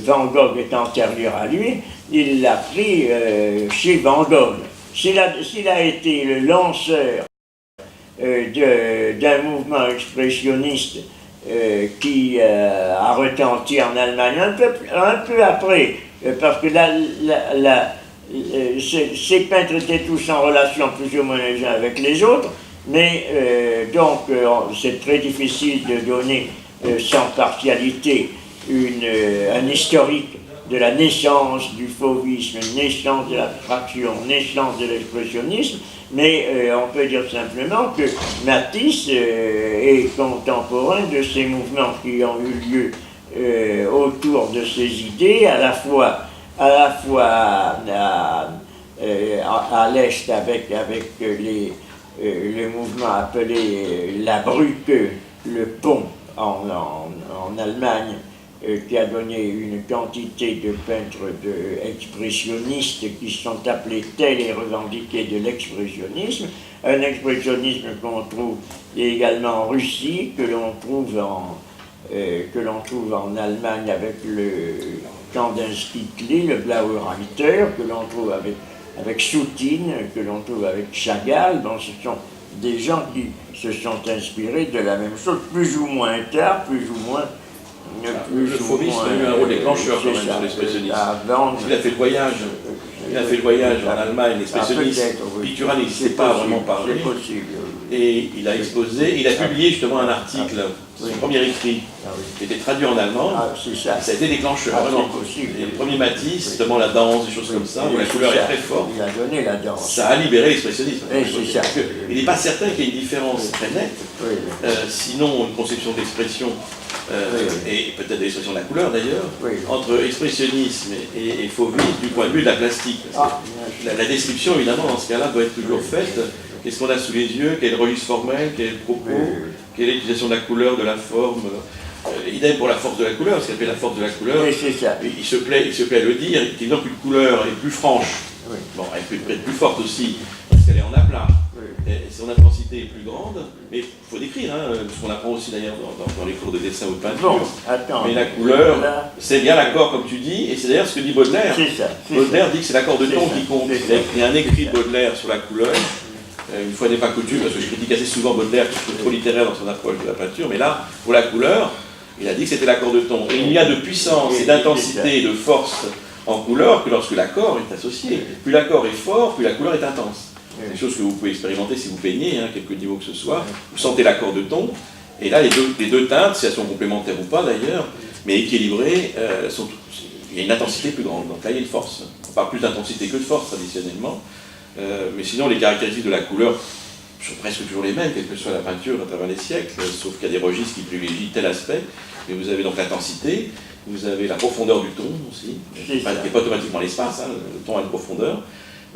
Van Gogh est antérieur à lui, il l'a pris chez Van Gogh. S'il a été le lanceur d'un mouvement expressionniste qui a retenti en Allemagne un peu après, parce que ces peintres étaient tous en relation plus ou moins les uns avec les autres, mais donc c'est très difficile de donner sans partialité un historique de la naissance du fauvisme, naissance de l'abstraction, naissance de l'expressionnisme, mais on peut dire simplement que Matisse est contemporain de ces mouvements qui ont eu lieu autour de ces idées, à la fois à l'Est avec le mouvement appelé la Brücke, le pont en Allemagne, qui a donné une quantité de peintres expressionnistes qui sont appelés tels et revendiqués de l'expressionnisme, un expressionnisme qu'on trouve également en Russie, que l'on trouve en Allemagne avec le Kandinsky, le Blaue Reiter, que l'on trouve avec Soutine, que l'on trouve avec Chagall. Bon, ce sont des gens qui se sont inspirés de la même chose, plus ou moins tard, plus ou moins. Le fauvisme a eu un rôle déclencheur quand même sur l'expressionnisme. Il a fait le voyage en Allemagne, l'expressionniste. Pictura n'existait pas vraiment parler. Et il a exposé, il a publié justement un article, son premier écrit, qui était traduit en allemand. Ça a été déclencheur, vraiment. Et le premier Matisse, justement la danse, des choses comme ça, où la couleur est très forte. Il a donné la danse. Ça a libéré l'expressionnisme. Il n'est pas certain qu'il y ait une différence très nette. Sinon, une conception d'expression, et peut-être l'expression de la couleur d'ailleurs, entre expressionnisme et fauvisme du point de vue de la plastique. La description, évidemment, dans ce cas-là, doit être toujours faite. Qu'est-ce qu'on a sous les yeux? Quel est le registre formel? Quel est le propos? Quelle est l'utilisation de la couleur, de la forme? Idem pour la force de la couleur, ce qu'il appelle la force de la couleur. Il se plaît à le dire. Effectivement, qu'une couleur est plus franche. Bon, elle peut être plus forte aussi, parce qu'elle est en aplat. Son intensité est plus grande, mais il faut décrire, ce qu'on apprend aussi d'ailleurs dans les cours de dessin ou de peinture. Mais la couleur, c'est bien l'accord comme tu dis, et c'est d'ailleurs ce que dit Baudelaire. Baudelaire dit que c'est l'accord de ton qui compte. Il y a un écrit de Baudelaire sur la couleur. Une fois n'est pas coutume, parce que je critique assez souvent Baudelaire qui est trop littéraire dans son approche de la peinture, mais là, pour la couleur, il a dit que c'était l'accord de ton. Et il y a de puissance et d'intensité et de force en couleur que lorsque l'accord est associé. Plus l'accord est fort, plus la couleur est intense. C'est des choses que vous pouvez expérimenter si vous peignez, quelque niveau que ce soit. Vous sentez l'accord de ton, et là, les deux teintes, si elles sont complémentaires ou pas d'ailleurs, mais équilibrées, il y a une intensité plus grande. Donc là, il y a une force. On parle plus d'intensité que de force traditionnellement. Mais sinon, les caractéristiques de la couleur sont presque toujours les mêmes, quelle que soit la peinture à travers les siècles, sauf qu'il y a des registres qui privilégient tel aspect. Mais vous avez donc l'intensité, vous avez la profondeur du ton aussi, qui n'est pas automatiquement l'espace, le ton a une profondeur.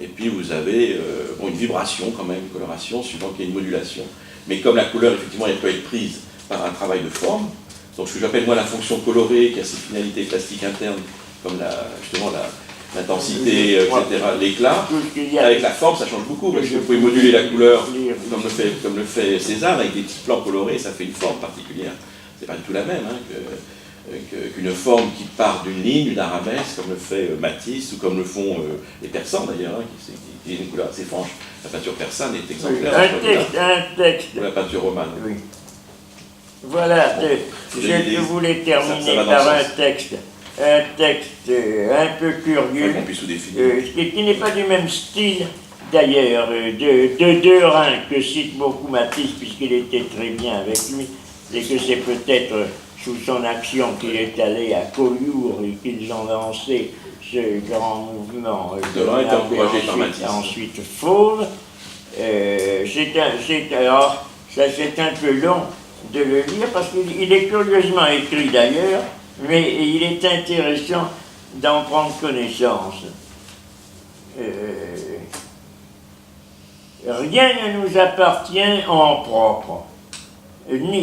Et puis vous avez une vibration quand même, une coloration, suivant qu'il y a une modulation. Mais comme la couleur, effectivement, elle peut être prise par un travail de forme, donc ce que j'appelle moi la fonction colorée, qui a ses finalités plastiques internes, comme l'intensité, etc., l'éclat, avec la forme, ça change beaucoup, parce que vous pouvez moduler la couleur, comme le fait César, avec des petits plans colorés, ça fait une forme particulière. C'est pas du tout la même qu'une forme qui part d'une ligne, d'une arabesque, comme le fait Matisse, ou comme le font les Persans d'ailleurs, qui ont une couleur assez franche. La peinture persane est exemplaire. Un texte. Ou la peinture romane. Oui. Voilà, je voulais terminer par un texte un peu curieux, qui n'est pas du même style d'ailleurs, de Derain, que cite beaucoup Matisse, puisqu'il était très bien avec lui, et que c'est peut-être sous son action qu'il est allé à Collioure et qu'ils ont lancé ce grand mouvement Derain était encouragé par Matisse. Ensuite Fauve. Alors, ça c'est un peu long de le lire parce qu'il est curieusement écrit d'ailleurs, mais il est intéressant d'en prendre connaissance. Rien ne nous appartient en propre.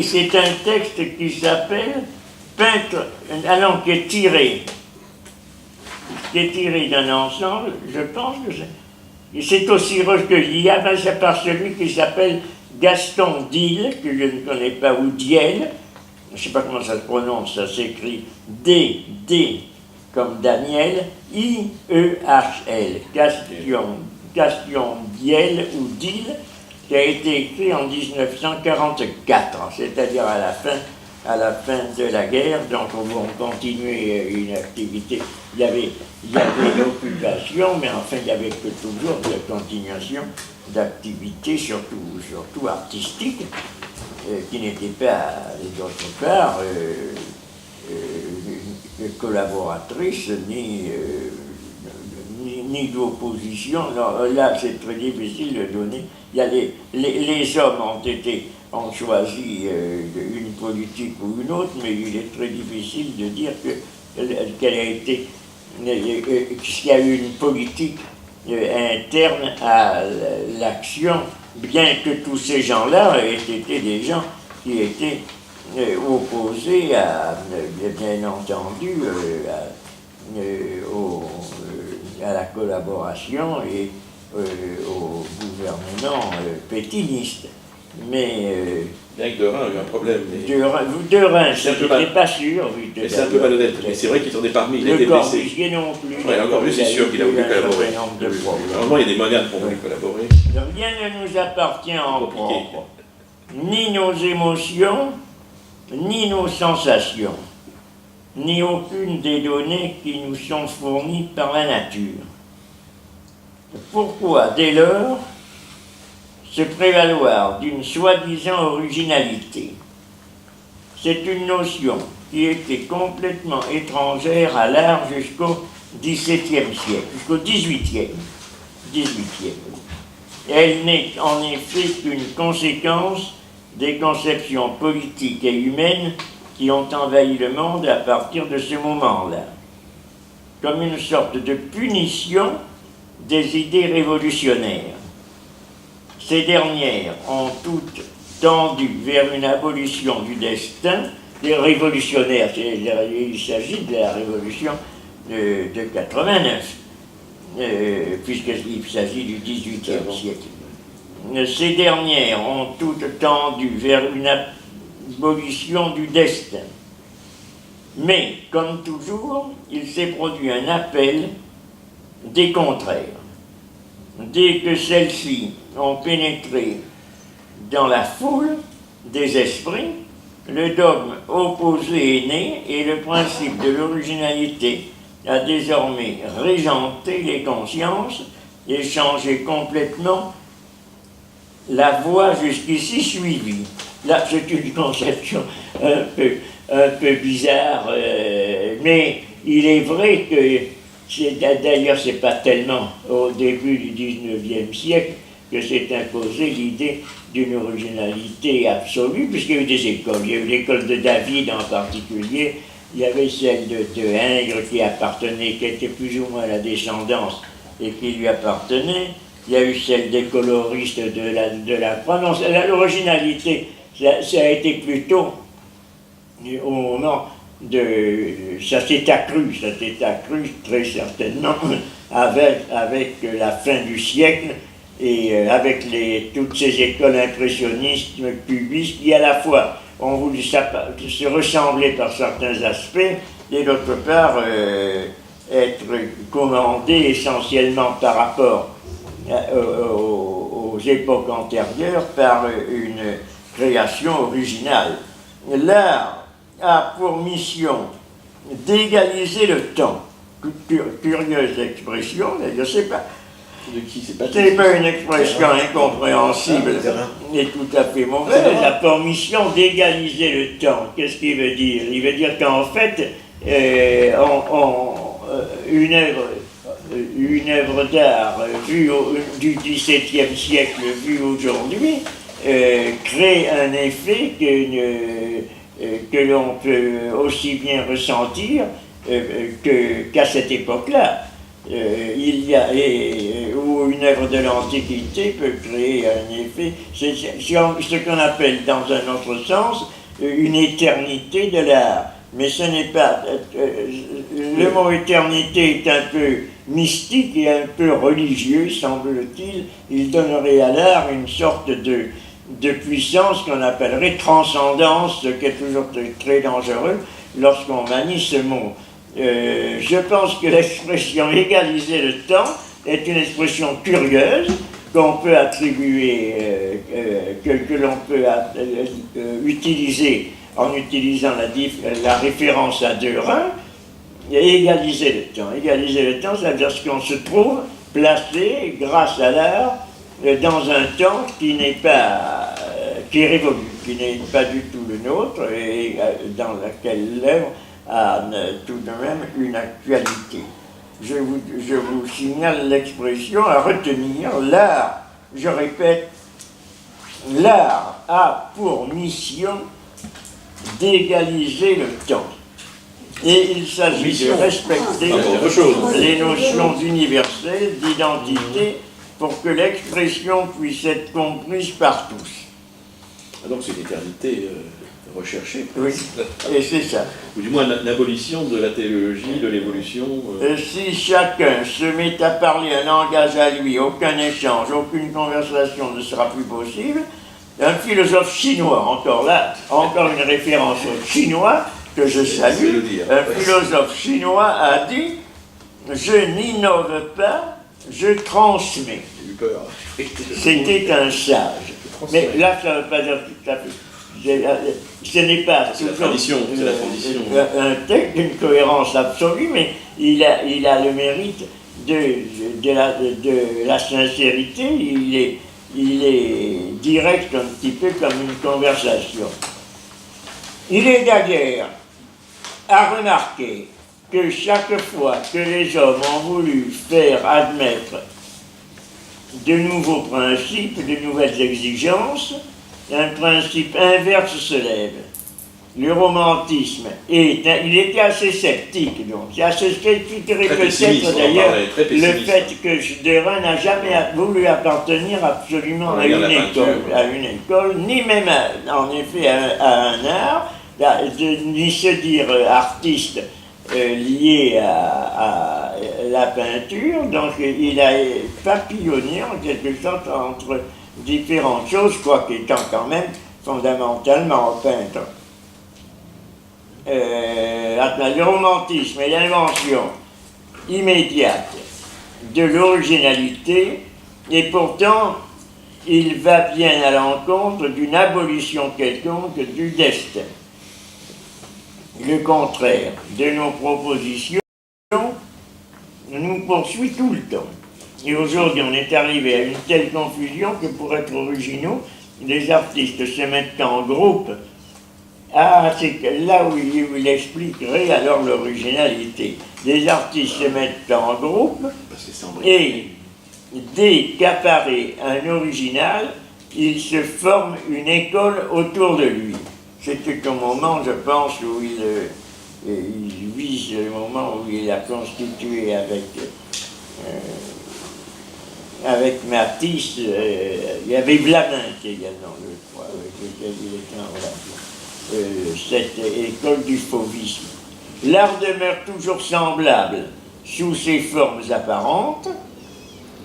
C'est un texte qui s'appelle Peintre, qui est tiré d'un ensemble, je pense que c'est aussi recueilli c'est par celui qui s'appelle Gaston Diehl, que je ne connais pas, ou Diehl, je ne sais pas comment ça se prononce, ça s'écrit D comme Daniel, I-E-H-L, Gaston Diehl ou Diehl, qui a été écrit en 1944, c'est-à-dire à la fin de la guerre, donc on continuait une activité. Il y avait l'occupation, mais enfin il y avait que toujours de la continuation d'activités, surtout artistiques, qui n'étaient pas, d'autre part, collaboratrices ni d'opposition. Là, c'est très difficile de donner. Il y a les hommes ont choisi une politique ou une autre, mais il est très difficile de dire qu'elle a été, qu'il y a eu une politique interne à l'action, bien que tous ces gens-là aient été des gens qui étaient opposés bien entendu, à la collaboration et au gouvernement pétiniste. Mais bien que Derain a eu un problème. Derain, je n'étais pas sûr. Oui, c'est un peu malhonnête, mais c'est vrai qu'il en est parmi, il a été blessé. Le Corbusier non plus. Oui, le Corbusier, c'est sûr qu'il a voulu collaborer. Normalement, il y a des moyens pour collaborer. Rien ne nous appartient en propre. Ni nos émotions, ni nos sensations, ni aucune des données qui nous sont fournies par la nature. Pourquoi, dès lors, se prévaloir d'une soi-disant originalité? C'est une notion qui était complètement étrangère à l'art jusqu'au XVIIe siècle, jusqu'au XVIIIe. Elle n'est en effet qu'une conséquence des conceptions politiques et humaines qui ont envahi le monde à partir de ce moment-là, comme une sorte de punition des idées révolutionnaires. Ces dernières ont toutes tendu vers une abolition du destin. Les révolutionnaires, il s'agit de la révolution de 89, puisqu'il s'agit du XVIIIe siècle. Ces dernières ont toutes tendu vers une abolition du destin. Mais, comme toujours, il s'est produit un appel des contraires. Dès que celles-ci ont pénétré dans la foule des esprits, le dogme opposé est né et le principe de l'originalité a désormais régenté les consciences et changé complètement la voie jusqu'ici suivie. Là, c'est une conception un peu bizarre, mais il est vrai que, d'ailleurs, c'est pas tellement au début du XIXe siècle que s'est imposée l'idée d'une originalité absolue, puisqu'il y a eu des écoles. Il y a eu l'école de David en particulier, il y avait celle de Ingres qui était plus ou moins la descendance et qui lui appartenait. Il y a eu celle des coloristes de la France. L'originalité, ça a été plutôt au moment ça s'est accru très certainement avec la fin du siècle et avec toutes ces écoles impressionnistes, cubistes, qui à la fois ont voulu se ressembler par certains aspects et d'autre part être commandés essentiellement par rapport aux époques antérieures par une création originale. L'art a pour mission d'égaliser le temps. Curieuse expression, d'ailleurs, c'est pas une expression incompréhensible et tout à fait mauvaise. Elle a pour mission d'égaliser le temps. Qu'est-ce qu'il veut dire? Il veut dire qu'en fait, une œuvre une œuvre d'art du XVIIe siècle vue aujourd'hui crée un effet que l'on peut aussi bien ressentir qu'à cette époque-là. Où une œuvre de l'Antiquité peut créer un effet, c'est ce qu'on appelle dans un autre sens une éternité de l'art. Mais ce n'est pas... le mot éternité est un peu mystique et un peu religieux, semble-t-il. Il donnerait à l'art une sorte de puissance qu'on appellerait transcendance, ce qui est toujours très dangereux lorsqu'on manie ce mot. Je pense que l'expression égaliser le temps est une expression curieuse qu'on peut attribuer, que l'on peut utiliser en utilisant la référence à deux reins, et égaliser le temps. Égaliser le temps, ça veut dire qu'on se trouve placé, grâce à l'art, dans un temps qui n'est pas, qui est révolu, qui n'est pas du tout le nôtre, et dans laquelle l'œuvre a tout de même une actualité. Je vous signale l'expression à retenir. L'art, je répète, l'art a pour mission d'égaliser le temps. Et il s'agit de respecter les notions universelles d'identité pour que l'expression puisse être comprise par tous. Donc c'est l'éternité recherchée. Oui, et c'est ça. Ou du moins l'abolition de la téléologie, de l'évolution. Si chacun se met à parler un langage à lui, aucun échange, aucune conversation ne sera plus possible. Un philosophe chinois, encore là, encore une référence au chinois que je salue, un philosophe chinois a dit « Je n'innove pas, je transmets ». J'ai eu peur. C'était un sage. Mais là, ça ne veut pas dire tout à fait. Ce n'est pas c'est la tradition, un texte d'une cohérence absolue, mais il a le mérite de la sincérité. Il est direct un petit peu comme une conversation. Il est d'ailleurs à remarquer que chaque fois que les hommes ont voulu faire admettre de nouveaux principes, de nouvelles exigences, un principe inverse se lève. Le romantisme, il était assez sceptique, donc. Ce qui expliquerait peut-être d'ailleurs le fait que Derain n'a jamais voulu appartenir absolument à une école, ni même en effet à un art, ni se dire artiste lié à la peinture. Donc il a papillonné en quelque sorte entre différentes choses, quoique étant quand même fondamentalement peintre. Le romantisme est l'invention immédiate de l'originalité, et pourtant il va bien à l'encontre d'une abolition quelconque du destin. Le contraire de nos propositions nous poursuit tout le temps. Et aujourd'hui, on est arrivé à une telle confusion que pour être originaux, les artistes se mettent en groupe. Ah, c'est là où il expliquerait alors l'originalité. Les artistes se mettent en groupe et dès qu'apparaît un original, il se forme une école autour de lui. C'était au moment, je pense, où il vise le moment où il a constitué avec Matisse, il y avait Vlaminck également, je crois, avec lequel il était en relation. Cette école du fauvisme. L'art demeure toujours semblable sous ses formes apparentes.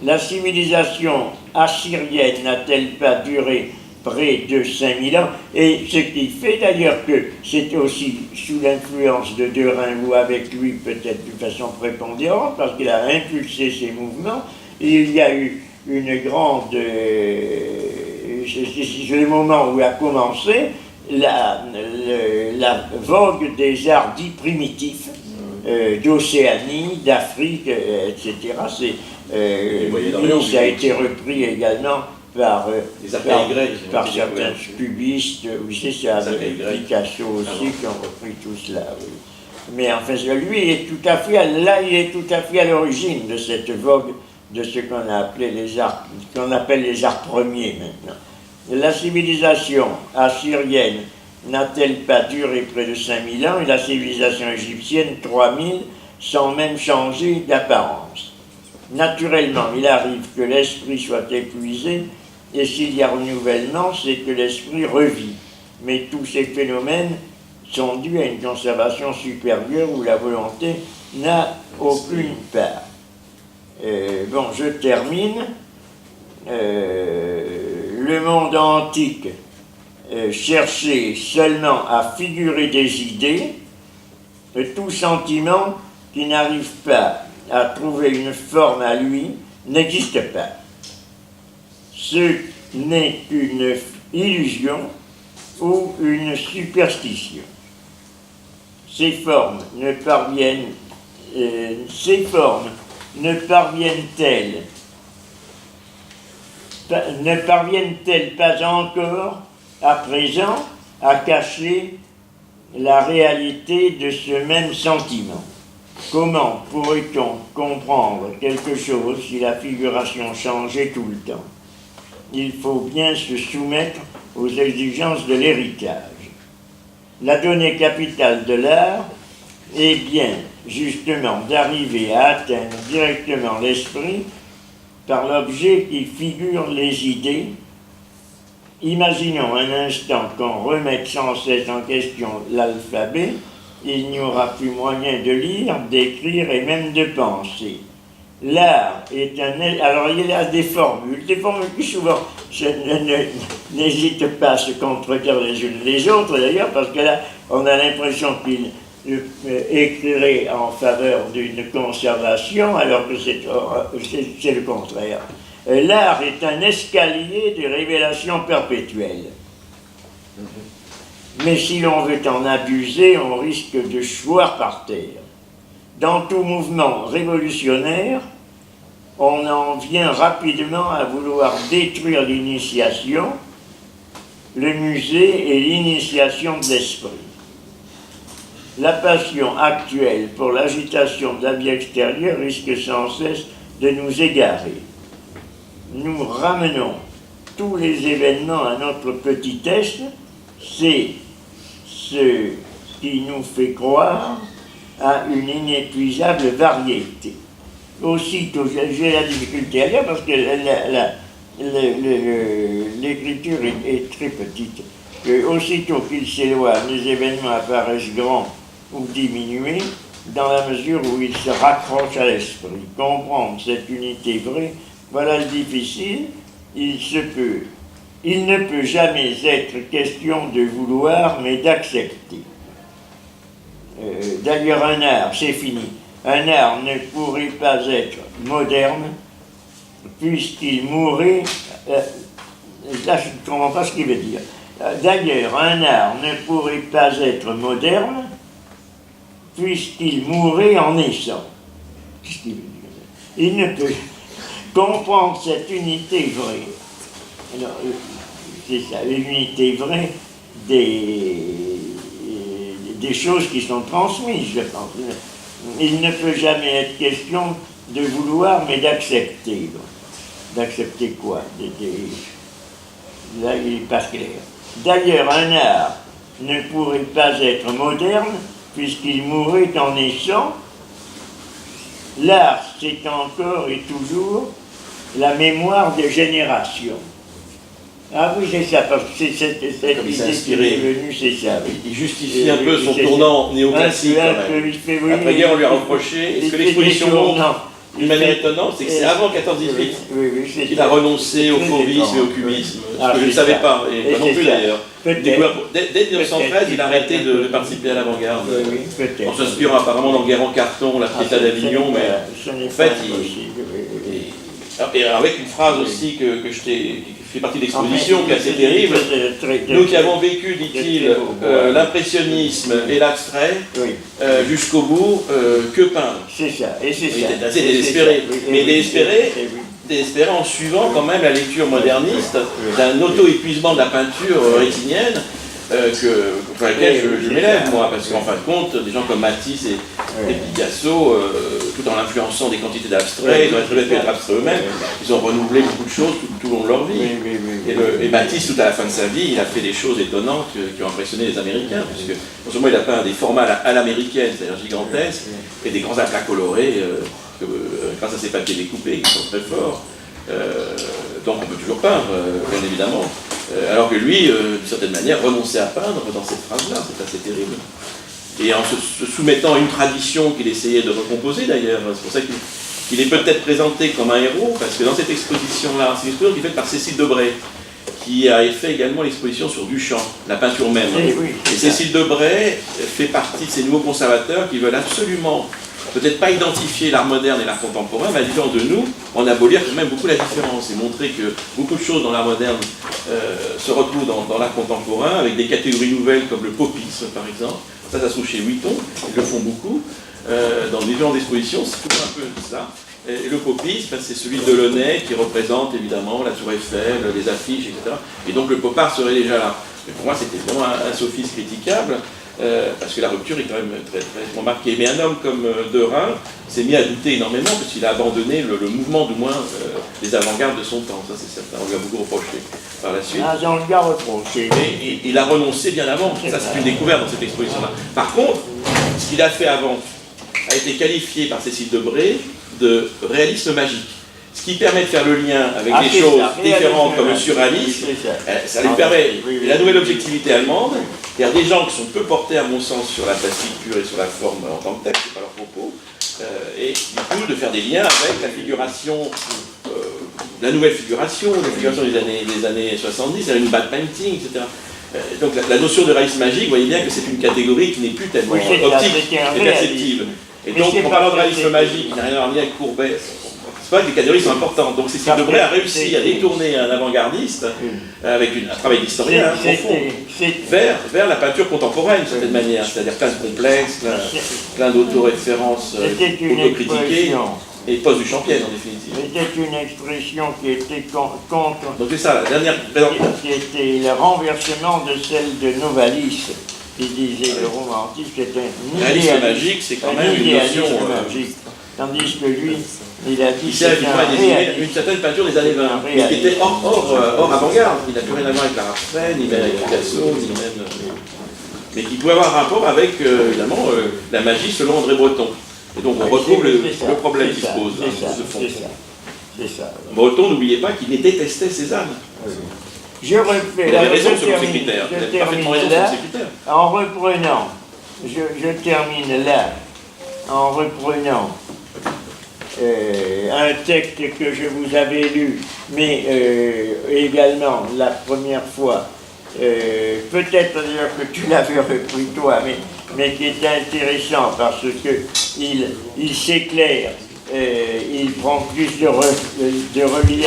La civilisation assyrienne n'a-t-elle pas duré près de 5000 ans? Et ce qui fait d'ailleurs que c'est aussi sous l'influence de Derain, ou avec lui peut-être de façon prépondérante, parce qu'il a impulsé ces mouvements, il y a eu une grande... c'est le moment où a commencé la vogue des arts dits primitifs, d'Océanie, d'Afrique, etc. Ça a été repris également par certains cubistes, oui, c'est ça, Picasso aussi, qui ont repris tout cela. Oui. Mais enfin, lui, il est tout à fait, il est tout à fait à l'origine de cette vogue de ce qu'on a appelé qu'on appelle les arts premiers maintenant. La civilisation assyrienne n'a-t-elle pas duré près de 5000 ans et la civilisation égyptienne 3000 sans même changer d'apparence? Naturellement, il arrive que l'esprit soit épuisé et s'il y a renouvellement, c'est que l'esprit revit. Mais tous ces phénomènes sont dus à une conservation supérieure où la volonté n'a aucune part. Bon, je termine. Le monde antique cherchait seulement à figurer des idées, tout sentiment qui n'arrive pas à trouver une forme à lui n'existe pas. Ce n'est qu'une illusion ou une superstition. Ces formes ne parviennent-elles pas encore à présent à cacher la réalité de ce même sentiment? Comment pourrait-on comprendre quelque chose si la figuration changeait tout le temps? Il faut bien se soumettre aux exigences de l'héritage. La donnée capitale de l'art est bien, justement, d'arriver à atteindre directement l'esprit par l'objet qui figure les idées. Imaginons un instant qu'on remette sans cesse en question l'alphabet, il n'y aura plus moyen de lire, d'écrire et même de penser. L'art est alors il y a des formules qui souvent n'hésitent pas à se contredire les unes les autres d'ailleurs, parce que là on a l'impression qu'il écrirait en faveur d'une conservation alors que c'est le contraire. L'art est un escalier de révélation perpétuelle. Mais si l'on veut en abuser, on risque de choir par terre. Dans tout mouvement révolutionnaire, on en vient rapidement à vouloir détruire l'initiation, le musée et l'initiation de l'esprit. La passion actuelle pour l'agitation de la vie extérieure risque sans cesse de nous égarer. Nous ramenons tous les événements à notre petitesse, c'est ce qui nous fait croire à une inépuisable variété. Aussitôt, j'ai la difficulté à lire parce que l'écriture est très petite. Aussitôt qu'ils s'éloignent, les événements apparaissent grands ou diminués dans la mesure où ils se raccrochent à l'esprit. Comprendre cette unité vraie, voilà le difficile. Il ne peut jamais être question de vouloir, mais d'accepter. D'ailleurs, un art, c'est fini. Un art ne pourrait pas être moderne puisqu'il mourrait. Là, je ne comprends pas ce qu'il veut dire. D'ailleurs, un art ne pourrait pas être moderne puisqu'il mourrait en naissant. Qu'est-ce qu'il veut dire? Il ne peut comprendre cette unité vraie. Alors, c'est ça, l'unité vraie des choses qui sont transmises, je pense. Il ne peut jamais être question de vouloir, mais d'accepter. D'accepter quoi? Là, il n'est pas clair. D'ailleurs, un art ne pourrait pas être moderne, puisqu'il mourrait en naissant. L'art, c'est encore et toujours la mémoire des générations. Ah oui, c'est ça, parce que c'est cette idée qui est venue, c'est ça. Oui. Il justifie un peu son tournant néoclassique. Après-guerre, on lui a reproché. Est-ce que l'exposition montre d'une manière étonnante, c'est que c'est avant 14-18 qu'il a renoncé au fauvisme et au cubisme. Ce que je ne savais pas, et pas non plus d'ailleurs. Dès 1913, il a arrêté de participer à l'avant-garde. En s'inspirant apparemment d'Enguerrand Carton, la Pietà d'Avignon, mais en fait, et avec une phrase aussi qui fait partie de l'exposition, qui est assez terrible. Nous qui avons vécu, dit-il, l'impressionnisme et l'abstrait jusqu'au bout, que peindre. C'est ça, et c'est ça. Il était assez désespéré, mais désespéré en suivant quand même la lecture moderniste d'un auto-épuisement de la peinture rétinienne, contre lesquels je m'élève, moi, parce qu'en fin de compte, des gens comme Matisse et Picasso, tout en influençant des quantités d'abstraits, ils ont très bien pu être abstraits eux-mêmes, ils ont renouvelé beaucoup de choses tout au long de leur vie. Et Matisse, tout à la fin de sa vie, il a fait des choses étonnantes qui ont impressionné les Américains, puisque non seulement il a peint des formats à l'américaine, c'est-à-dire gigantesques, et des grands aplats colorés, grâce à ses papiers découpés, qui sont très forts. Donc on peut toujours peindre, bien évidemment. Alors que lui, d'une certaine manière, renonçait à peindre dans cette phrase-là, c'est assez terrible. Et en se soumettant à une tradition qu'il essayait de recomposer d'ailleurs, c'est pour ça qu'il est peut-être présenté comme un héros, parce que dans cette exposition-là, c'est une exposition qui est faite par Cécile Debray, qui a fait également l'exposition sur Duchamp, la peinture même. Et Cécile Debray fait partie de ces nouveaux conservateurs qui veulent absolument, peut-être pas identifier l'art moderne et l'art contemporain, mais à la différence de nous, en abolir quand même beaucoup la différence et montrer que beaucoup de choses dans l'art moderne se retrouvent dans l'art contemporain, avec des catégories nouvelles comme le popisme par exemple. Ça se trouve chez Vuitton, ils le font beaucoup. Dans les différentes expositions, c'est toujours un peu ça. Et le popisme, c'est celui de Delaunay qui représente évidemment la Tour Eiffel, les affiches, etc. Et donc le pop art serait déjà là. Mais pour moi, c'était vraiment un sophisme critiquable. Parce que la rupture est quand même très, très marquée. Mais un homme comme Derain s'est mis à douter énormément parce qu'il a abandonné le mouvement, du moins, des avant-gardes de son temps. Ça, c'est certain. On lui a beaucoup reproché par la suite. Ah, on lui a reproché. Mais il a renoncé bien avant. Ça, c'est une découverte dans cette exposition-là. Par contre, ce qu'il a fait avant a été qualifié par Cécile Debray de réalisme magique. Ce qui permet de faire le lien avec des choses différentes comme le surréalisme, ça lui permet. Et la nouvelle objectivité allemande, il y a des gens qui sont peu portés, à mon sens, sur la plastique pure et sur la forme en tant que telle, c'est pas leur propos, et du coup de faire des liens avec la figuration, la nouvelle figuration, la figuration des années 70, c'est-à-dire une bad painting, etc. Donc la notion de réalisme magique, vous voyez bien que c'est une catégorie qui n'est plus tellement optique et perceptive. Et donc, en parlant de réalisme magique, il n'a rien à voir avec Courbet. C'est pas que les catégories sont importantes. Donc Cécile Debray a réussi à détourner un avant-gardiste avec un travail d'historien profond vers la peinture contemporaine, d'une certaine manière, c'est-à-dire plein de complexes, plein d'autoréférences autocritiquées et post-duchampienne en définitive. C'était une expression qui était contre. Donc c'est ça, la dernière présentation. Qui était le renversement de celle de Novalis, qui disait le romantisme était un réalisme magique, c'est quand même une notion magique. Tandis que lui, il a dit il s'est habitué à désigner une certaine peinture des années 20, mais qui était hors avant-garde. Il n'a plus rien à voir avec l'art abstrait, ni même avec Picasso, ni même. Mais qui pouvait avoir un rapport avec, évidemment, la magie selon André Breton. Et donc on retrouve le problème qui se pose de fond. C'est ça. Breton, n'oubliez pas qu'il détestait Cézanne. Je refais. Il avait raison selon ses critères. Il avait parfaitement raison selon ses critères. En reprenant, je termine là, en reprenant un texte que je vous avais lu, mais également la première fois, peut-être d'ailleurs que tu l'avais repris toi, mais qui est intéressant parce qu'il s'éclaire, il prend plus de relief.